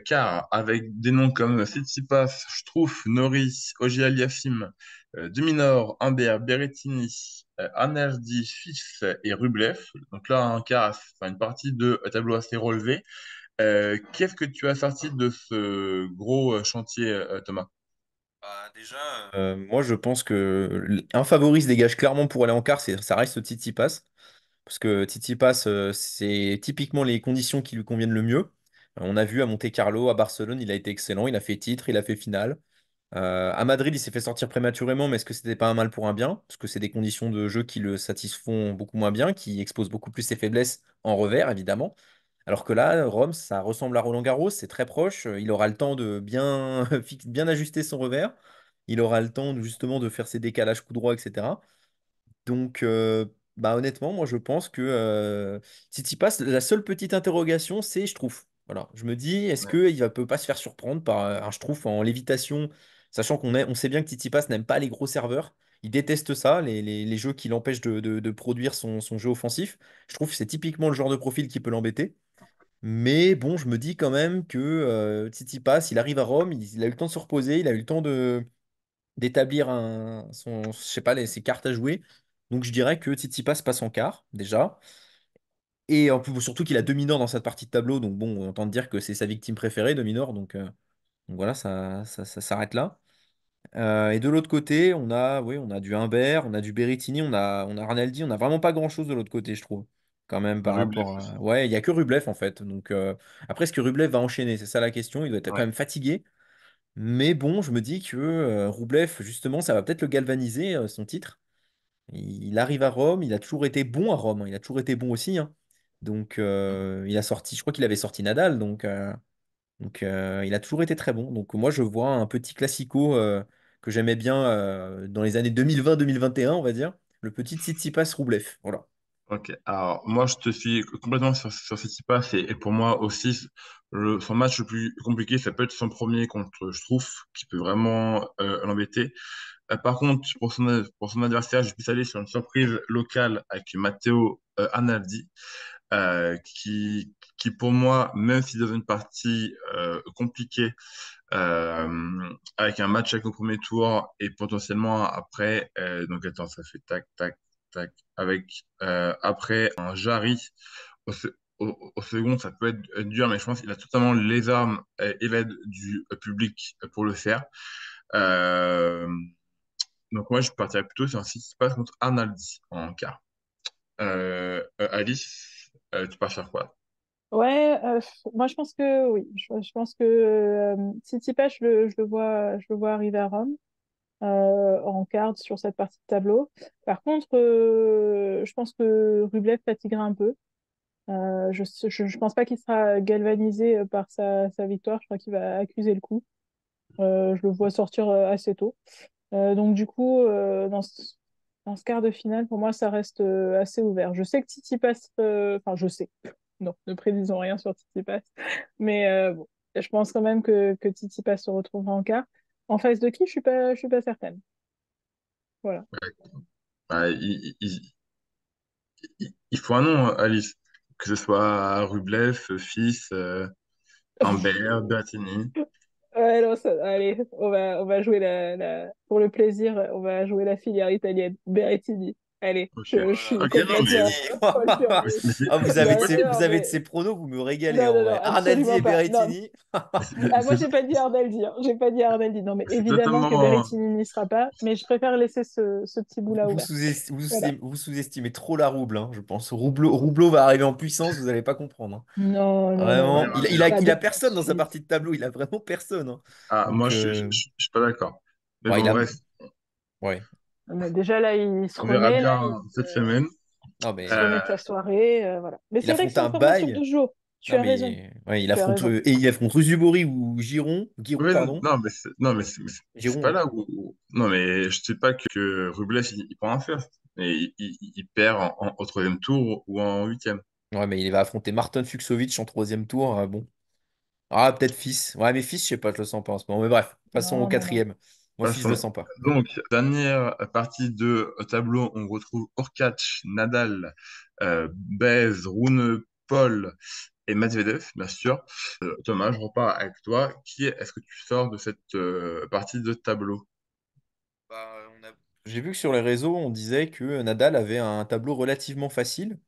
quart avec des noms comme Tsitsipas, Struff, Norris, Auger-Aliassime, Dominor, Humbert, Berrettini, Anardi, Fils et Rublev. Donc là, un quart, enfin une partie de tableau assez relevé. Qu'est-ce que tu as sorti de ce gros chantier, Thomas? Bah, déjà, moi je pense que un favori se dégage clairement pour aller en quart, ça reste Tsitsipas. Parce que Tsitsipas, c'est typiquement les conditions qui lui conviennent le mieux. On a vu à Monte-Carlo, à Barcelone, il a été excellent, il a fait titre, il a fait finale. À Madrid, il s'est fait sortir prématurément, mais est-ce que c'était pas un mal pour un bien? Parce que c'est des conditions de jeu qui le satisfont beaucoup moins bien, qui exposent beaucoup plus ses faiblesses en revers, évidemment. Alors que là, Rome, ça ressemble à Roland-Garros, c'est très proche. Il aura le temps de bien, bien ajuster son revers. Il aura le temps justement de faire ses décalages coup droit, etc. Donc, bah, honnêtement, moi, je pense que Tsitsipas, la seule petite interrogation, c'est je trouve. Voilà, je me dis, est-ce Ouais. qu'il ne peut pas se faire surprendre par un je trouve en lévitation, sachant on sait bien que Tsitsipas n'aime pas les gros serveurs. Il déteste ça, les jeux qui l'empêchent de produire son jeu offensif. Je trouve que c'est typiquement le genre de profil qui peut l'embêter. Mais bon, je me dis quand même que Tsitsipas, il arrive à Rome, il a eu le temps de se reposer, il a eu le temps d'établir je sais pas, ses cartes à jouer. Donc je dirais que Tsitsipas passe en quart, déjà. Et en plus, surtout qu'il a Dominor dans cette partie de tableau. Donc bon, on entend dire que c'est sa victime préférée, Dominor. Donc voilà, ça s'arrête là. Et de l'autre côté, oui, on a du Humbert, on a du Berrettini, on a Arnaldi. On n'a vraiment pas grand-chose de l'autre côté, je trouve. Quand même, par Rublev rapport à... aussi. Ouais, il n'y a que Rublev, en fait. Donc après, est-ce que Rublev va enchaîner? C'est ça la question. Il doit être quand Ouais. même fatigué. Mais bon, je me dis que Roublev, justement, ça va peut-être le galvaniser, son titre. Il arrive à Rome, il a toujours été bon à Rome, hein, il a toujours été bon aussi, hein. Donc, il a sorti, je crois qu'il avait sorti Nadal, donc il a toujours été très bon. Donc, moi, je vois un petit classico que j'aimais bien dans les années 2020-2021, on va dire, le petit Tsitsipas Roublev. Voilà. Ok, alors moi je te suis complètement sur ce type et pour moi aussi son match le plus compliqué ça peut être son premier contre Struff qui peut vraiment l'embêter. Par contre pour son adversaire je peux aller sur une surprise locale avec Matteo Analdi qui pour moi même si dans une partie compliquée avec un match avec au premier tour et potentiellement après. Donc attends, ça fait tac, tac, tac. Avec après un Jarry au, au second, ça peut être dur, mais je pense qu'il a totalement les armes et l'aide du public pour le faire. Euh, donc moi, je partirais plutôt sur un 6 passe contre Arnaldi en quart. Alice, tu pars sur quoi? Ouais, moi je pense que oui. Je pense que Tsitsipas, je le vois arriver à Rome en quart sur cette partie de tableau. Par contre, je pense que Rublev fatiguera un peu. Je pense pas qu'il sera galvanisé par sa victoire. Je crois qu'il va accuser le coup. Je le vois sortir assez tôt. Donc du coup, dans ce quart de finale, pour moi, ça reste assez ouvert. Je sais que Tsitsipas, enfin je sais, non, ne prédisons rien sur Tsitsipas, mais bon, je pense quand même que Tsitsipas se retrouvera en quart. En face de qui, je suis pas certaine. Voilà. Euh, il, il- il faut un nom, Alice. Que ce soit Rublev, Fils, Humbert, Bertini. Ouais, non, allez, on va jouer pour le plaisir, on va jouer la filière italienne. Berrettini. Allez, Ok. je suis Ok, non, Berrettini. complètement folle mais furieuse. Ah, c'est Non, possible. vous non, avez de mais ces pronos, vous me régalez non, en non, non, vrai. Arnaldi absolument et pas. Non. Berrettini. Ah, moi, C'est j'ai pas dit Arnaldi, hein. J'ai pas dit Arnaldi. Non, mais c'est évidemment que totalement. Berrettini n'y sera pas, mais je préfère laisser ce petit bout-là ouvert. Voilà. Vous sous-estimez trop la rouble, hein, je pense. Roubleau va arriver en puissance, vous n'allez pas comprendre, hein. Non, non, non, Ouais, Vraiment, non. ouais, Pas il a de personne dans sa suite. partie de tableau, il a vraiment personne, hein. ah, moi, Donc, je suis pas d'accord. Mais bon, bon, bref, ouais. Mais déjà, là, on verra bien cette semaine. Non, il se remet de Euh, sa soirée. Voilà. Mais il c'est vrai que affronte c'est un encore un sur bail. 2 jours. Tu Non, as raison. mais ouais, Tu as raison. il affronte Usubori ou Giroud, ouais, pardon. non, mais c'est Giroud, pas hein. là non, mais je sais pas que Rublev, il prend un first. Et il perd au troisième tour ou en huitième. Ouais, mais il va affronter Marton Fucsovics en troisième tour. Bon. Ah, peut-être Fils. Ouais, mais Fils, je sais pas, je le sens pas en ce moment. Mais bref, passons au Non, non, non. quatrième. Moi, Fils, je le Passons. sens pas. Donc, dernière partie de tableau, on retrouve Hurkacz, Nadal, Baez, Rune, Paul et Medvedev, bien sûr. Thomas, je repars avec toi. Qui est-ce que tu sors de cette partie de tableau? J'ai vu que sur les réseaux, on disait que Nadal avait un tableau relativement facile.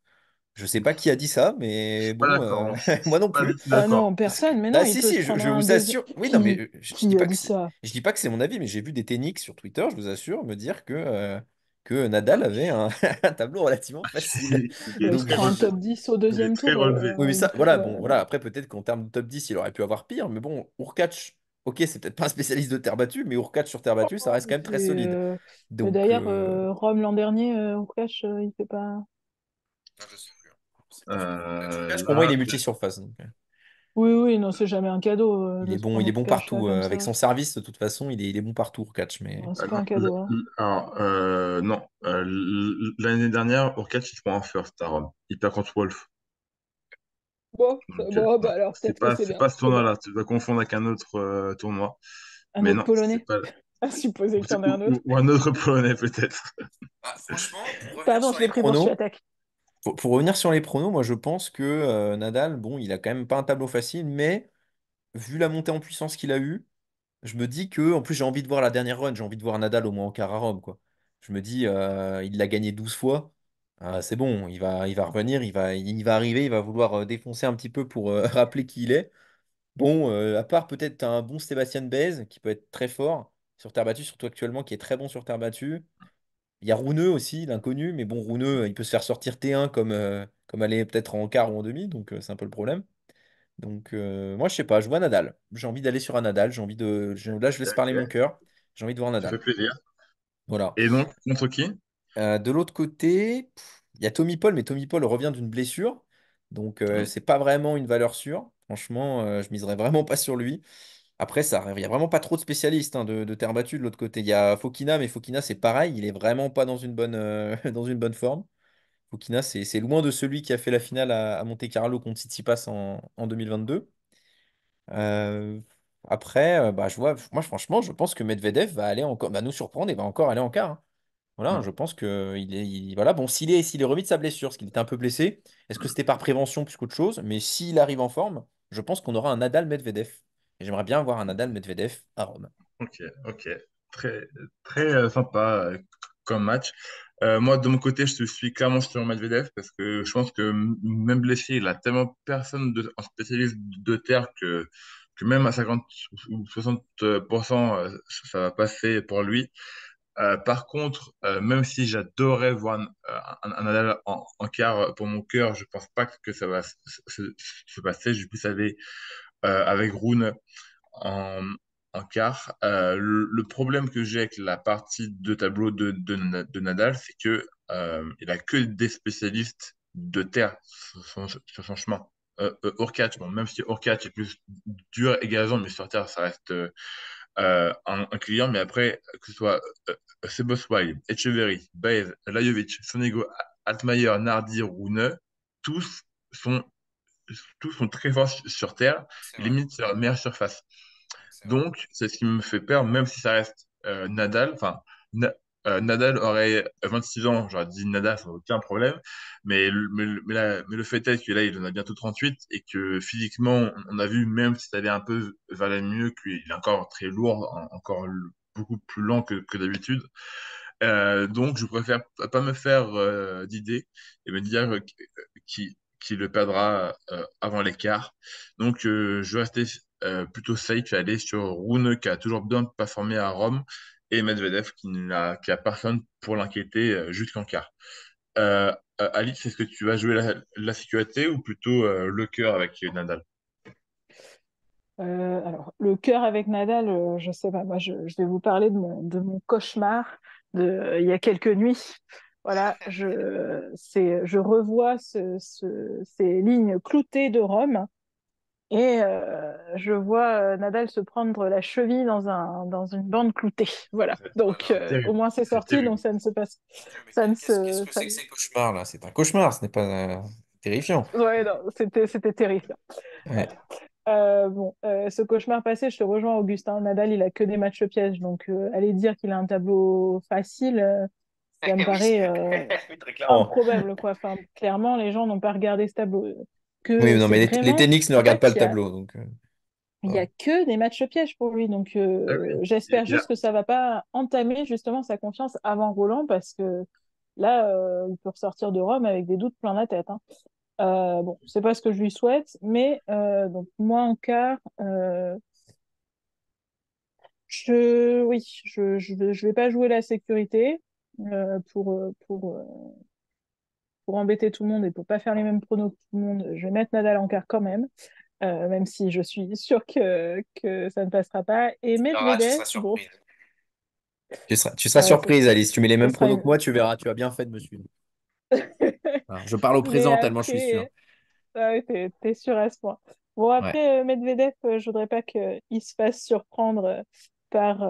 Je sais pas qui a dit ça, mais Pas bon, d'accord, hein. moi non Pas du plus. tout Ah d'accord. non, personne, mais non, Bah il si, peut se si, prendre je un vous deuxième. assure. Oui, non, mais je dis Qui a pas que dit c'est, ça? je dis pas que c'est mon avis, mais j'ai vu des techniques sur Twitter, je vous assure, me dire que Nadal avait un, un tableau relativement facile. Il est Il se Donc, très prend un relevé. top 10 au Il est deuxième très tour. relevé. oui, mais ça, Il peut, voilà, ouais, bon, voilà. non. Après, peut-être qu'en termes de top 10 il aurait pu avoir pire, mais bon, Hurkacz, ok, c'est peut-être pas un spécialiste de terre battue, mais Hurkacz sur terre battue, ça reste quand même très C'est, solide. mais Donc, d'ailleurs, Rome l'an dernier, au cash, il fait pas. ah, je sais plus, hein. Je sais plus. Hurkacz, pour moi, il Là, est multi-surface. Donc, Oui, oui, non, c'est jamais un cadeau de se il prendre est au bon cash là partout. comme Avec ça. son service, de toute façon, il est bon partout, Hurkacz, mais. Non, c'est pas un cadeau, hein. alors, non. L'année dernière, Urquell, il se prend un first à Rome. Il perd contre Wolf. Bon, Donc, bon, non. bah alors peut-être que c'est C'est bien, pas ce c'est bien. tournoi-là. Tu dois confondre avec un autre tournoi. Un Mais autre non, c'est Polonais, pas. à supposer qu'il y en ait un autre. Ou un autre Polonais, peut-être. Ah, franchement, pour revenir Pardon, sur je les l'ai pris pour pronos, Swiatek. pour revenir sur les pronos, moi je pense que Nadal, bon, il a quand même pas un tableau facile, mais vu la montée en puissance qu'il a eue, je me dis que, en plus j'ai envie de voir la dernière run, j'ai envie de voir Nadal au moins en quart à Rome, quoi. Je me dis, il l'a gagné 12 fois, c'est bon, il va revenir, il va arriver, il va vouloir défoncer un petit peu pour rappeler qui il est. Bon, à part peut-être un bon Sébastien Baez, qui peut être très fort sur terre battue, surtout actuellement, qui est très bon sur terre battue. Il y a Rouneux aussi, l'inconnu, mais bon, Rouneux, il peut se faire sortir T1 comme aller peut-être en quart ou en demi, donc c'est un peu le problème. Donc moi, je sais pas, je vois Nadal. J'ai envie d'aller sur un Nadal, là, je Ok, laisse parler mon ok. cœur. J'ai envie de voir Ça fait Nadal. plaisir. Voilà. Et donc, contre qui? De l'autre côté, il y a Tommy Paul, mais Tommy Paul revient d'une blessure, donc Oui. c'est pas vraiment une valeur sûre. Franchement, je miserais vraiment pas sur lui. Après, il n'y a vraiment pas trop de spécialistes hein, de terre battue de l'autre côté. Il y a Fokina, mais Fokina, c'est pareil, il est vraiment pas dans une bonne, dans une bonne forme. Fokina, c'est loin de celui qui a fait la finale à Monte-Carlo contre Tsitsipas en 2022. Euh, après, bah, moi franchement, je pense que Medvedev va aller encore, va nous surprendre et va encore aller en quart, hein. Voilà, je Mm. pense que voilà, bon, s'il est remis de sa blessure, parce qu'il était un peu blessé, est-ce que c'était par prévention plus qu'autre chose? Mais s'il arrive en forme, je pense qu'on aura un Nadal-Medvedev. Et j'aimerais bien avoir un Nadal-Medvedev à Rome. Ok, ok. Très, très sympa comme match. Moi, de mon côté, je suis clairement sur Medvedev parce que je pense que même blessé, il a tellement personne en spécialiste de terre que même à 50 ou 60%, ça va passer pour lui. Par contre, même si j'adorais voir un Nadal en quart pour mon cœur, je pense pas que ça va se passer. Je vais plus aller avec Rune en, en quart. Le problème que j'ai avec la partie de tableau de Nadal, c'est que il a que des spécialistes de terre sur son chemin. Hurkacz, bon, même si Hurkacz est plus dur et gazon, mais sur terre, ça reste un client. Mais après, que ce soit Seboshwai, Etcheverry, Baez, Lajovic, Sonego, Altmaier, Nardi, Rune, tous sont, tous sont très forts sur terre, C'est vrai. limite sur la meilleure surface. C'est vrai. Donc, c'est ce qui me fait peur, même si ça reste Nadal. Enfin, Nadal aurait 26 ans, j'aurais dit Nadal sans aucun problème. Mais le fait est que là, il en a bientôt 38 et que physiquement, on a vu, même si ça allait un peu vers le mieux, qu'il est encore très lourd, encore beaucoup plus lent que d'habitude. Donc, je préfère pas me faire d'idées et me dire qui le perdra avant l'écart. Donc, je vais rester plutôt safe et aller sur Rune qui a toujours bien performé à Rome et Medvedev qui a personne pour l'inquiéter jusqu'en quart. Alice, est-ce que tu vas jouer la sécurité ou plutôt le cœur avec Nadal? Alors, le cœur avec Nadal, je sais pas, moi je vais vous parler de mon cauchemar il y a quelques nuits. Voilà, je revois ces lignes cloutées de Rome et je vois Nadal se prendre la cheville dans une bande cloutée. Voilà, Oh donc là. au Terrible, moins c'est c'est sorti, donc terrible. ça ne se passe, Mon Dieu, mais ça ne qu'est-ce se, que ça- c'est que ces cauchemars là? C'est un cauchemar, ce n'est pas terrifiant. ouais, non, c'était terrifiant. Ouais. Voilà. Bon, ce cauchemar passé, je te rejoins, Augustin. Nadal, il a que des matchs pièges, donc aller dire qu'il a un tableau facile, ça me Oui, paraît oui, très clairement. improbable, quoi. Enfin, clairement, les gens n'ont pas regardé ce tableau. Oui, que non, c'est mais les vraiment, tennis ne en regardent pas fait, le tableau. Donc, il y voilà. a que des matchs pièges pour lui. Donc, Ah oui. j'espère juste que ça va pas entamer justement sa confiance avant Roland parce que là, il peut ressortir de Rome avec des doutes plein la tête, hein. Bon, c'est pas ce que je lui souhaite, mais donc moi en quart, oui, je vais pas jouer la sécurité pour embêter tout le monde et pour pas faire les mêmes pronos que tout le monde. Je vais mettre Nadal en quart quand même, même si je suis sûre que ça ne passera pas. Et Tu verras, tu Medvedev, seras bon, surprise. Tu seras ce surprise, sera, Alice. Tu mets les ce mêmes sera pronos que une... moi, tu verras. Tu as bien fait de me suivre. Alors, je parle au Mais présent tellement je suis sûr. après, ouais, t'es sûr à ce point. Bon, Ouais. après, Medvedev, je voudrais pas qu'il se fasse surprendre par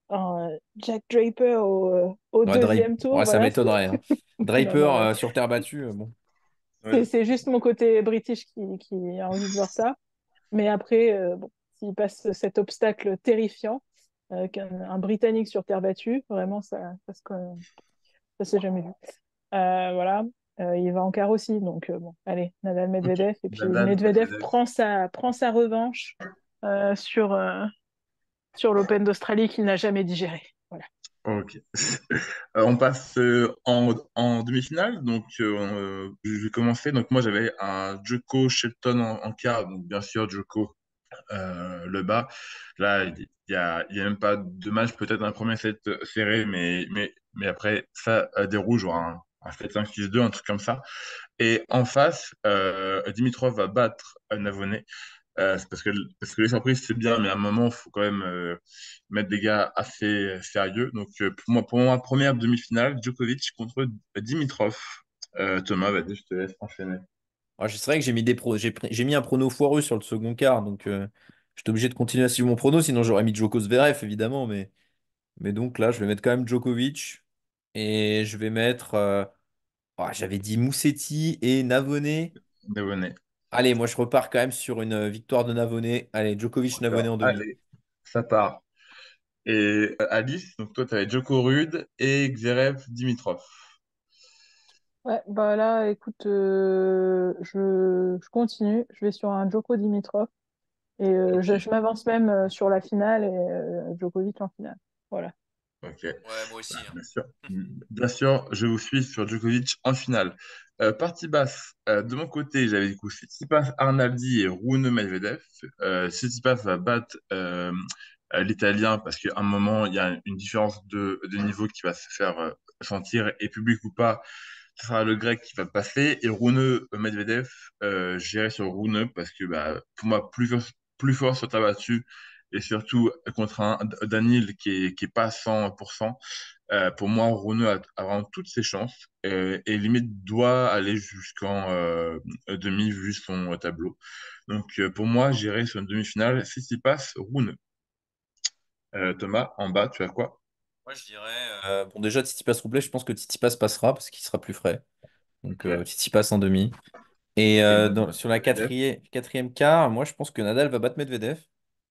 un Jack Draper au Ouais, deuxième tour. ouais, ça Voilà. m'étonnerait, hein. Non, Draper non, sur terre battue, bon. Ouais. c'est juste mon côté british qui a envie de voir ça. Mais après, bon, s'il passe cet obstacle terrifiant, qu'un Britannique sur terre battue, vraiment, ça s'est jamais vu. Voilà. Il va en quart aussi, donc bon, allez, Nadal Ok. Medvedev. Et puis Nadal, Medvedev Medvedev. prend sa revanche sur l'Open d'Australie qu'il n'a jamais digéré. Voilà. Ok. On passe en demi-finale. Donc, je vais commencer. Donc, moi, j'avais un Djoko Shelton en quart. Donc, bien sûr, Djoko le bas. Là, il y a même pas de match. Peut-être un premier set serré, mais après, ça déroule genre un 7-5-6-2, un truc comme ça. Et en face, Dimitrov va battre Navone. C'est parce que les surprises, c'est bien, mais à un moment, il faut quand même mettre des gars assez sérieux. Donc, pour moi, première demi-finale, Djokovic contre Dimitrov. Thomas, vas-y, je te laisse enchaîner. Ouais, c'est vrai que j'ai mis un prono foireux sur le second quart, donc j'étais obligé de continuer à suivre mon prono, sinon j'aurais mis Djoko Zverev, évidemment, mais donc là, je vais mettre quand même Djokovic, et je vais mettre, j'avais dit Musetti et Navone. Navone. Allez, moi je repars quand même sur une victoire de Navone. Allez, Djokovic-Navone D'accord. en demi. Allez, ça part. Et Alice, donc toi, tu avais Djoko Rude et Xerev Dimitrov. Ouais, bah là, écoute, je continue. Je vais sur un Djoko Dimitrov et je Ok, m'avance même sur la finale et Djokovic en finale. Voilà. ok. Ouais, moi Bah, aussi, hein. bien sûr. Bien sûr, je vous suis sur Djokovic en finale. Partie basse, de mon côté, j'avais du coup Tsitsipas Arnaldi et Rune Medvedev. Tsitsipas va battre l'Italien parce qu'à un moment, il y a une différence de niveau qui va se faire sentir, et public ou pas, ce sera le grec qui va passer. Et Rune Medvedev, j'irai sur Rune parce que bah, pour moi, plus fort sur ta battue, et surtout contre un Daniel qui est pas à 100%. Pour moi, Rune a vraiment toutes ses chances et limite doit aller jusqu'en demi vu son tableau. Donc pour moi, j'irai sur une demi-finale. Si s'y passe, Rune. Thomas, en bas, tu as quoi? Moi je dirais, bon déjà Tsitsipas Roubaix, je pense que Tsitsipas passera parce qu'il sera plus frais. Donc Ok. Tsitsipas en demi. Et Et donc, sur la Medvedev. quatrième quart, moi je pense que Nadal va battre Medvedev.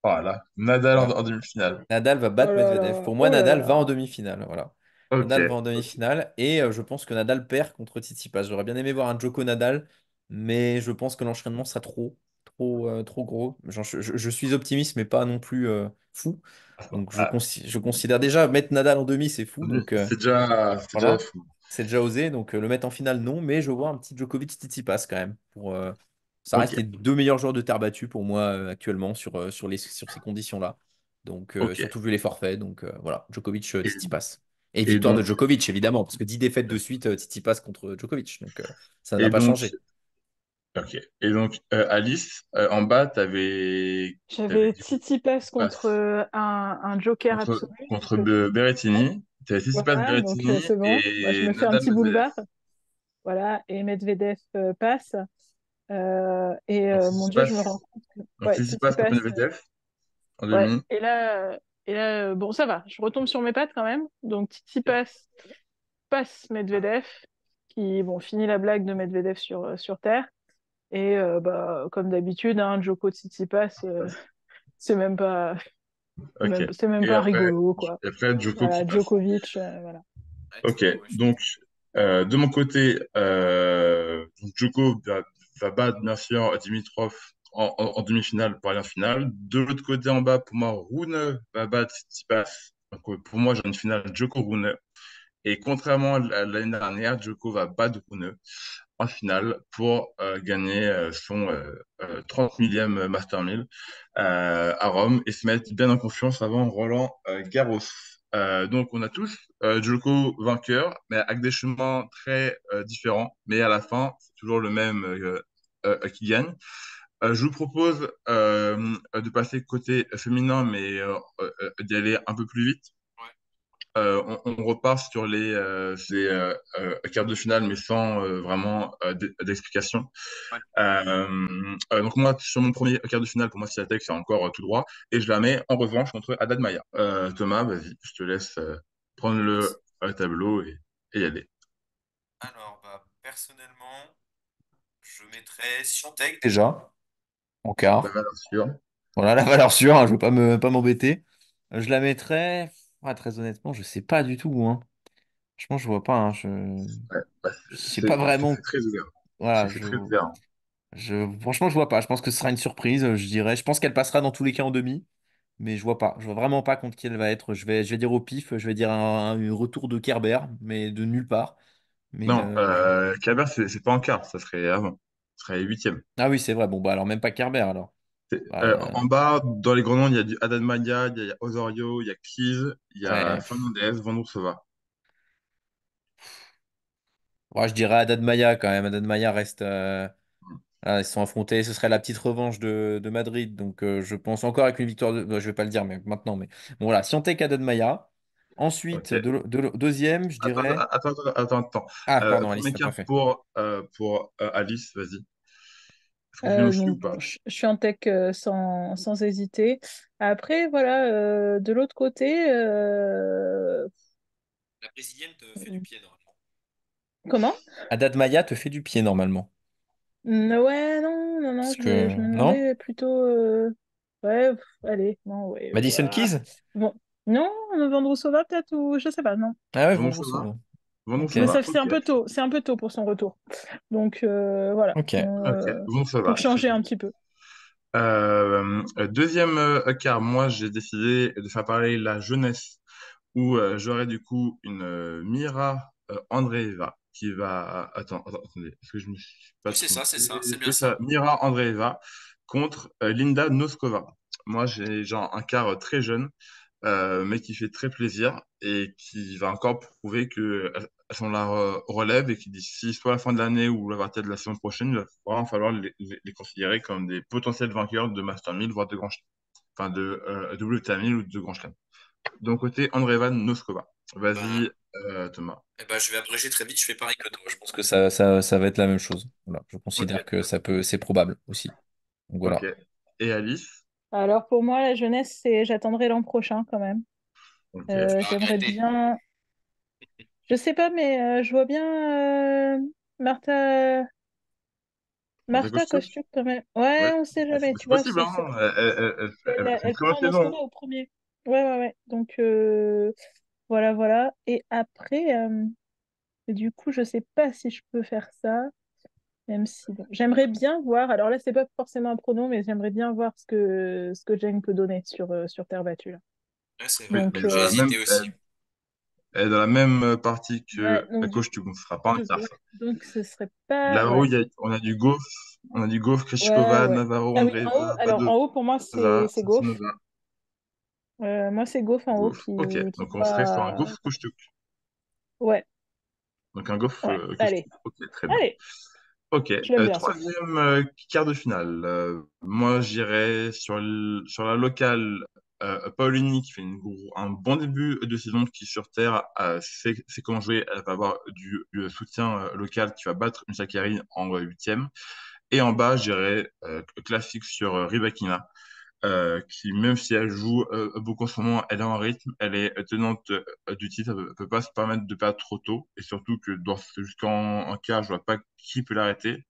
Voilà. Nadal en, Voilà. en demi-finale. Nadal va Oh battre là Medvedev. là, Pour moi, oh là Nadal va en là. demi-finale. Voilà. Ok. Nadal va en Ok. demi-finale et je pense que Nadal perd contre Tsitsipas. J'aurais bien aimé voir un Djoko Nadal, mais je pense que l'enchaînement sera trop gros. Je suis optimiste, mais pas non plus fou. Donc Ah, je considère déjà mettre Nadal en demi, c'est fou. Donc c'est déjà voilà, fou. c'est déjà osé. Donc le mettre en finale, non, mais je vois un petit Djokovic Tsitsipas quand même. Ça Ok. reste les deux meilleurs joueurs de terre battue pour moi actuellement sur ces conditions-là. Donc Ok. surtout vu les forfaits. Donc voilà, Djokovic Et, Tsitsipas. Et et victoire de donc, Djokovic évidemment, parce que 10 défaites de suite Tsitsipas contre Djokovic. Donc ça n'a et pas donc, changé. ok. Et donc, Alice, en bas, t'avais J'avais du coup Tsitsipas contre passe un joker contre, absolu. contre Que- Berrettini. T'avais Tsitsipas Voilà, donc Berrettini c'est bon. Moi, je et me fais un Nadal petit Medvedev. boulevard. Voilà, et Medvedev passe. Et Donc, mon Dieu, je me rends compte que ouais, Tsitsipas contre Tsitsipas. Medvedev en Ouais, demi. et là, bon, ça va. Je retombe sur mes pattes quand même. Donc Tsitsipas passe Medvedev, qui bon finit la blague de Medvedev sur terre. Et bah comme d'habitude, hein, Djoko Tsitsipas, Ok. c'est même Et pas après, rigolo, quoi. et après Djoko qui Voilà, passe. Djokovic, voilà. Ouais, Ok. ouais, Donc, de mon côté, donc Djoko va battre bien sûr Dimitrov en demi-finale pour aller en finale. De l'autre côté en bas, pour moi, Rune va battre Tsitsipas. Donc, pour moi, j'ai une finale Djoko-Rune. Et contrairement à l'année dernière, Djoko va battre Rune en finale pour gagner son 30 millième Master 1000 à Rome et se mettre bien en confiance avant Roland Garros. Donc on a tous Djoko vainqueur, mais avec des chemins très différents. Mais à la fin, c'est toujours le même qui gagne. Je vous propose de passer côté féminin, mais d'y aller un peu plus vite. Ouais. On repart sur ces quarts de finale, mais sans vraiment d'explication. Ouais. Donc moi, sur mon premier quart de finale, pour moi, Swiatek, c'est encore tout droit. Et je la mets en revanche contre Haddad Maia. Thomas, vas-y, je te laisse prendre Yes. le tableau et y aller. Alors, bah, personnellement, je mettrais Swiatek déjà en La quart. valeur sûre. Voilà la valeur sûre, hein, je veux pas m'embêter. Je la mettrais, ouais, très honnêtement, je sais pas du tout, hein. Franchement, je vois pas, hein, Ouais, bah, je sais pas c'est vraiment. très ouvert. Voilà, C'est très ouvert. franchement, je vois pas. Je pense que ce sera une surprise, je dirais. Je pense qu'elle passera dans tous les cas en demi, mais je vois pas. Je vois vraiment pas contre qui elle va être. Je vais dire au pif, je vais dire un retour de Kerber, mais de nulle part. Mais Non, Kleber, c'est pas en quart, ça serait avant. Ça serait huitième. ah oui, c'est vrai. Bon, bah alors même pas Kerber alors. En Bah, bas, dans les grands noms, il y a du Haddad Maia, il y a Osorio, il y a Keys, il y a ouais. Fernandez, Vondrousova. Ouais, je dirais Haddad Maia quand même. Haddad Maia reste. Voilà, ils se sont affrontés. Ce serait la petite revanche de Madrid. Donc, je pense encore avec une victoire. Je vais pas le dire mais maintenant. Mais bon, voilà. Swiatek Haddad Maia. Ensuite, Ok. deuxième, je dirais. Attends. Ah, pardon, Alice, Premier t'as pas quart fait. pour Alice, vas-y. Est-ce que tu me suis ou Donc, pas? bon, je suis en tech sans hésiter. Après, voilà, de l'autre côté, La brésilienne te fait du pied normalement. comment? Haddad Maia te fait du pied normalement. Ouais, non, non, non, Parce que. je me Non? demandais plutôt. Ouais, allez, non, ouais. Madison Keys? Bon, non, Vondrousova peut-être, ou je sais pas, non. Ah ouais, Vondrousova? Vondrousova. Ok. Mais ça, Ok. c'est un peu tôt pour son retour. Donc, voilà, Ok. Ok. pour Vondrousova, très changer bien. un petit peu. Deuxième quart, moi j'ai décidé de faire parler la jeunesse où j'aurai du coup une Mira Andreeva qui va. Attendez, est-ce que je me suis pas Oui, c'est ça, c'est trompé? ça, c'est bien C'est ça, ça. Mira Andreeva contre Linda Noskova. Moi j'ai genre un quart très jeune, mais qui fait très plaisir et qui va encore prouver que elles sont la relève et qui d'ici soit la fin de l'année ou la partie de la saison prochaine, il va vraiment falloir les considérer comme des potentiels vainqueurs de Master 1000, voire de Grand Chelem. Enfin, de WTA 1000 ou de Grand Chelem. Donc, côté Andreeva Noskova. Bah, Vas-y, Thomas. eh ben, je vais abréger très vite, je fais pareil que toi. Je pense que ça va être la même chose. Voilà, je Ok, considère que c'est probable aussi. Donc ok. voilà. Et Alice? Alors, pour moi, la jeunesse, j'attendrai l'an prochain quand même. Ok. Tu vas J'aimerais regretter. bien. Je sais pas, mais je vois bien Martha. Marta Martha Kostyuk? Kostyuk quand même. Ouais, Ouais. on sait C'est jamais, tu c'est vois. possible, hein. Elle fait une Elle très bonne prend saison, Moskova hein. au premier. Ouais, ouais, ouais. Donc, voilà, voilà. Et après, du coup, je sais pas si je peux faire ça. Même si, bon, j'aimerais bien voir. Alors là, c'est pas forcément un pronom, mais j'aimerais bien voir ce que Jane peut donner sur terre battue, là. Ouais, c'est Oui, vrai. mais Donc, J'ai hésité aussi. elle est dans la même partie ouais, que Kostyuk, donc ce sera pas un quart. ouais, donc ce serait pas. Là-haut, Ouais, on a du Goff, ouais, Krejcikova, ouais. Navarro, Ah oui, en haut, Andreeva, alors en haut, pour moi, Badoza, c'est Goff. Samsonova, Moi, c'est Goff en haut Goff. Ok, qui donc on serait sur un doit. Goff Kostyuk. Ouais, Donc un Goff ouais. Kostyuk. Allez, Ok, très bien. allez, Ok, je l'aime bien, celui-là. troisième quart de finale. Moi, j'irais sur la locale Paulini qui fait un bon début de saison, qui sur Terre sait comment jouer. Elle va avoir du soutien local qui va battre une Sakari en huitième. Et en bas, j'irais classique sur Rybakina qui, même si elle joue beaucoup en ce moment, elle est en rythme, elle est tenante du titre, elle ne peut pas se permettre de perdre trop tôt, et surtout que jusqu'en quart, je vois pas qui peut l'arrêter.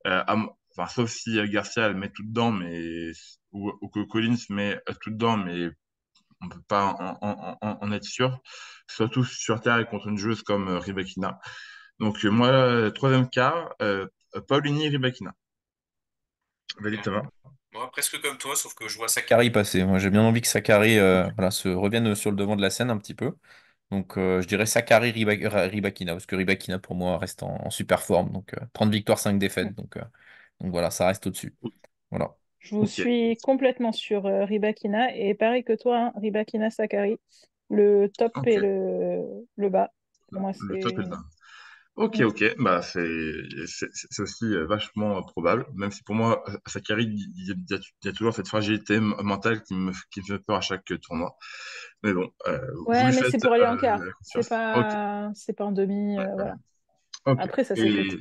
Enfin, sauf si Garcia elle met tout dedans, ou que Collins met tout dedans, mais on peut pas en être sûr. Surtout sur terre et contre une joueuse comme Rybakina. Donc moi, troisième quart, Paulini Rybakina. Vas-y, Thomas. Moi, presque comme toi, sauf que je vois Sakari passer. Moi, j'ai bien envie que Sakari voilà, se revienne sur le devant de la scène un petit peu. Donc, je dirais Sakari Ribakina, parce que Ribakina, pour moi, reste en super forme. Donc, 30 victoires, 5 défaites. Donc voilà, ça reste au-dessus. Voilà. Je vous Ok. suis complètement sur Rybakina et pareil que toi, hein, Rybakina Sakari, le top et Ok. le bas. Pour moi, Le top c'est. est le bas. Ok, Mm. ok, bah c'est aussi vachement probable, même si pour moi, à Sakari, il y a toujours cette fragilité mentale qui me fait peur à chaque tournoi. Mais bon, vous Ouais, lui mais c'est faites pour aller en quart. confiance. Ok, C'est pas en demi. ouais, Voilà. ok. Après, ça s'ajoute.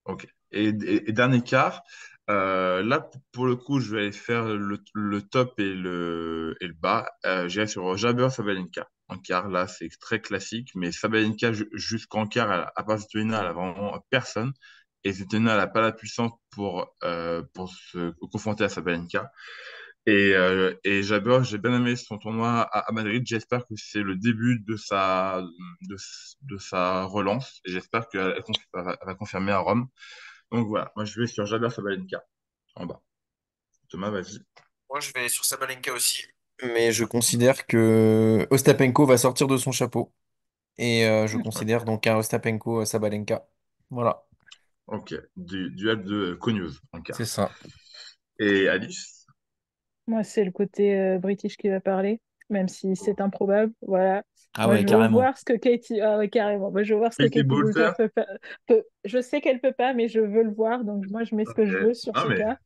Ok. Et dernier quart, là, pour le coup, je vais faire le top et le bas. J'irai sur Jabber Sabalenka. En quart, là, c'est très classique, mais Sabalenka, jusqu'en quart, à part Svitolina, elle a vraiment personne. Et Svitolina, elle n'a pas la puissance pour se confronter à Sabalenka. Et Jabber, j'ai bien aimé son tournoi à Madrid. J'espère que c'est le début de, de sa relance. Et j'espère qu'elle va confirmer à Rome. Donc voilà, moi je vais sur Jaber Sabalenka en bas. Thomas, vas-y. Moi, je vais sur Sabalenka aussi. Mais je considère que Ostapenko va sortir de son chapeau. Et je considère donc un Ostapenko Sabalenka. Voilà, Ok, duel de Cogneuse en c'est quart. ça. Et Alice? Moi, c'est le côté british qui va parler, même si c'est improbable. Voilà. Ah Moi, ouais, je veux carrément. voir ce que Katie. Ah ouais, carrément. Moi, je veux voir ce que Katie Katie Boulter Boulter? Je sais qu'elle peut pas, mais je veux le voir. Donc, moi, je mets ce Ok. que je veux sur Non, ce mais cas.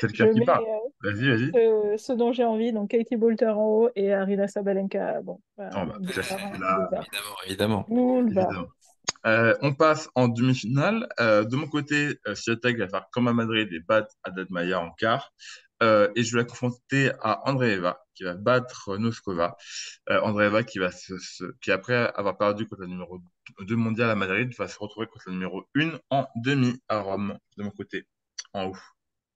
c'est le Je cœur qui mets parle. Vas-y, vas-y. ce dont j'ai envie. Donc, Katie Boulter en haut et Arina Sabalenka. Bon, En bas, boulevard, classique. hein, Là, boulevard. Évidemment, évidemment. Boulevard. évidemment. On passe en demi-finale. De mon côté, Swiatek va faire comme à Madrid et battre Haddad Maia en quart. Et je vais la confronter à Andreeva, qui va battre Noskova. Andreeva qui, après avoir perdu contre la numéro 2 mondiale à Madrid, va se retrouver contre la numéro 1 en demi à Rome, de mon côté, en haut.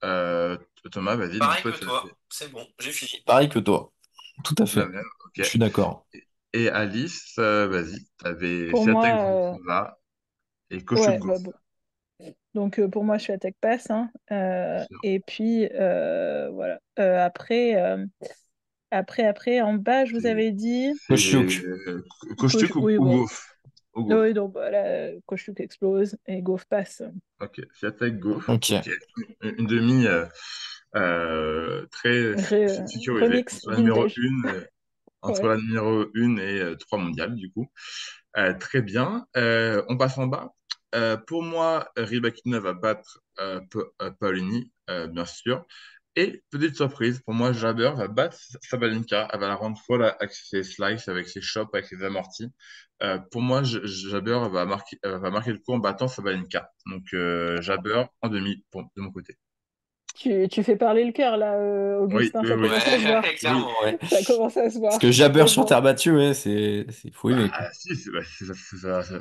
Euh, Thomas, vas-y, donc Pareil toi, que tu as toi, fait c'est bon, j'ai fini. Pareil que toi, tout à la fait. même, ok. Je suis d'accord. Et Alice, vas-y, tu avais Pour Swiatek moi, Noskova et ouais, Koshukov. bah, bon. Donc pour moi, je suis attaque passe, hein. Et puis voilà. Après, en bas, je vous C'est avais dit. c'est Kostyuk Oui, ou bon. Goff? Ou Goff. Oui, donc voilà, Kochuk explose et Gauff passe. Ok, Fiatek Goff. Ok. Ok. Une demi très sécurisée. Remix vintage. Entre Ouais. la numéro 1 et 3 mondiales, du coup. Très bien. On passe en bas. Pour moi, Rybakina va battre Paolini, bien sûr. Et petite surprise, pour moi, Jabber va battre Sabalenka. Elle va la rendre folle avec ses slices, avec ses chops, avec ses amortis. Pour moi, Jabber va marquer le coup en battant Sabalenka. Donc, Jabber en demi, de mon côté. Tu fais parler le cœur là, Oui, Augustin, oui, ça oui. commence à se voir. Ouais, Oui. clairement, ouais. Ça commence à se Parce voir. que Jabber Mais sur terre bon, battue, ouais, faut aimer, quoi. Bah, si, c'est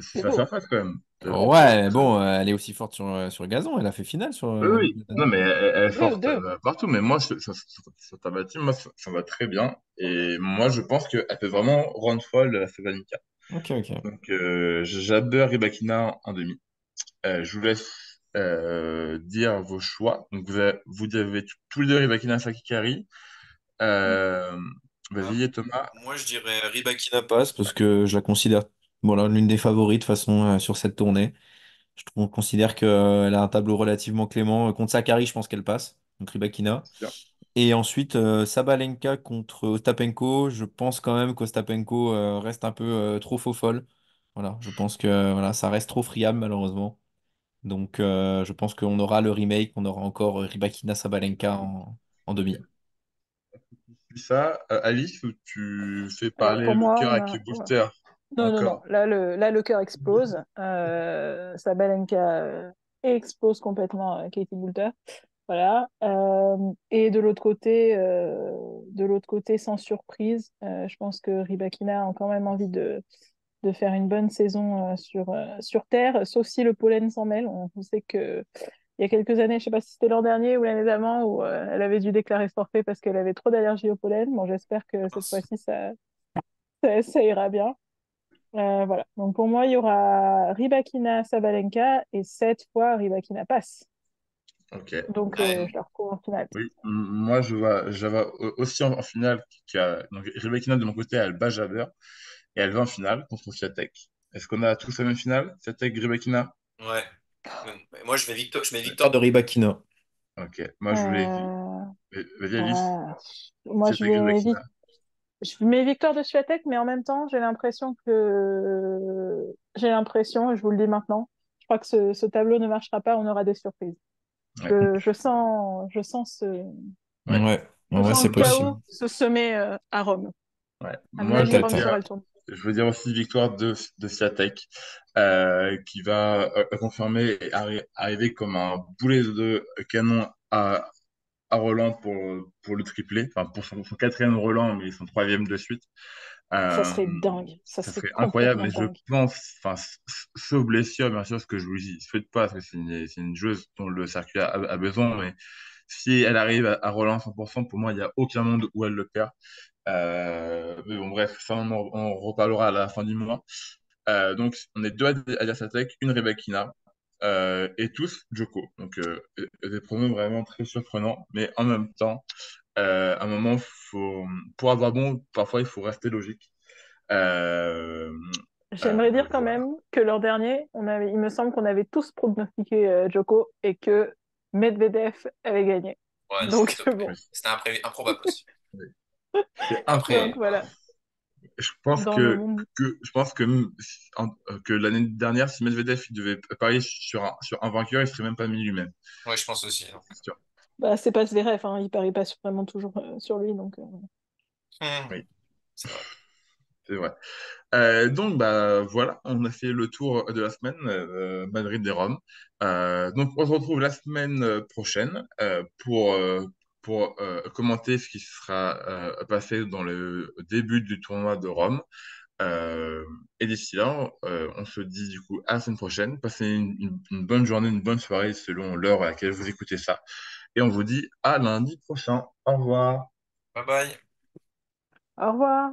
c'est sa beau. surface quand même. Ouais, bon, elle est aussi forte sur le gazon, elle a fait finale sur Oui, oui. Non, mais elle est Deux, forte deux. partout. Mais moi, sur Tabati, moi, ça va très bien. Et moi, je pense qu'elle peut vraiment rendre folle Sabalenka. Ok, ok. Donc, j'adore Rybakina en demi. Je vous laisse dire vos choix. Donc, vous avez tous les deux Rybakina Sakikari. Euh, Ah, vas-y, Thomas. moi, je dirais Rybakina passe parce que je la considère voilà, l'une des favorites de toute façon sur cette tournée. On considère qu'elle a un tableau relativement clément. Contre Sakari, je pense qu'elle passe. Donc Rybakina. Bien. Et ensuite, Sabalenka contre Ostapenko. Je pense quand même qu'Ostapenko reste un peu trop faux folle. Voilà, je pense que voilà, ça reste trop friable malheureusement. Donc je pense qu'on aura le remake, on aura encore Rybakina Sabalenka en demi. Ça, Alice, où tu fais Alors parler pour le moi, cœur on avec a. les Ouais. boosters. Non, non, non. Encore. Là, le cœur explose. Sabalenka explose complètement Katie Boulter. Voilà. Et de l'autre côté, sans surprise, je pense que Rybakina a quand même envie de faire une bonne saison sur Terre, sauf si le pollen s'en mêle. On sait que il y a quelques années, je ne sais pas si c'était l'an dernier ou l'année d'avant, où elle avait dû déclarer forfait parce qu'elle avait trop d'allergie au pollen. Bon, j'espère que cette Mince. fois-ci, ça ira bien. Voilà. Donc pour moi, il y aura Rybakina Sabalenka et cette fois, Rybakina passe. Ok. Donc, je la retrouve en finale. Oui, moi je vois aussi en finale donc Rebekina de mon côté, elle bat Jabber et elle va en finale contre Swiatek. Est-ce qu'on a tous la même finale? Swiatek, Rebekina? Ouais. Moi, je mets victoire de Rybakina. Ok. Moi je voulais. Euh, Vas-y, Alice. euh, moi, Swiatek, Rebekina. je mets victoire de Swiatek, mais en même temps, j'ai l'impression, et je vous le dis maintenant, je crois que ce tableau ne marchera pas, on aura des surprises. Ouais. Je sens Ouais. Ouais, en je vrai, sens c'est le possible. chaos se semer à Rome. Ouais. À mon Moi avis, Rome Peut-être. sera le tournoi. je veux dire aussi victoire de Swiatek qui va confirmer et arriver comme un boulet de canon à Roland pour le triplé, enfin pour son quatrième Roland, mais son troisième de suite. Ça Euh, serait dingue. Ça Ça serait serait incroyable, complètement mais je dingue. pense, enfin, sauf blessure, bien sûr, ce que je vous dis, souhaite pas, parce que c'est une joueuse dont le circuit a besoin, mais si elle arrive à Roland 100%, pour moi, il n'y a aucun monde où elle le perd. Mais bon, bref, ça, on reparlera à la fin du mois. Donc, on est deux Adiasatec, une Rebekina, et tous Joko. Donc, des pronos vraiment très surprenants, mais en même temps, à un moment, pour avoir bon, parfois, il faut rester logique. Euh, J'aimerais dire quand voilà. même que l'an dernier, il me semble qu'on avait tous pronostiqué Djoko et que Medvedev avait gagné. Ouais, Donc, bon. c'était improbable aussi. C'est Donc, improbable. voilà. Je pense Dans le monde. je pense que l'année dernière, si Medvedev il devait parier sur un vainqueur, il serait même pas mis lui-même. Ouais, je pense aussi. C'est sûr. Bah, c'est pas Zverev, hein, il parie pas vraiment toujours sur lui. Donc, Hmm, Oui, c'est vrai. c'est vrai. Donc, bah, voilà, on a fait le tour de la semaine, Madrid et Rome. Donc, on se retrouve la semaine prochaine pour commenter ce qui sera passé dans le début du tournoi de Rome. Et d'ici là, on se dit du coup à la semaine prochaine. Passez une bonne journée, une bonne soirée selon l'heure à laquelle vous écoutez ça. Et on vous dit à lundi prochain. Au revoir. Bye bye. au revoir.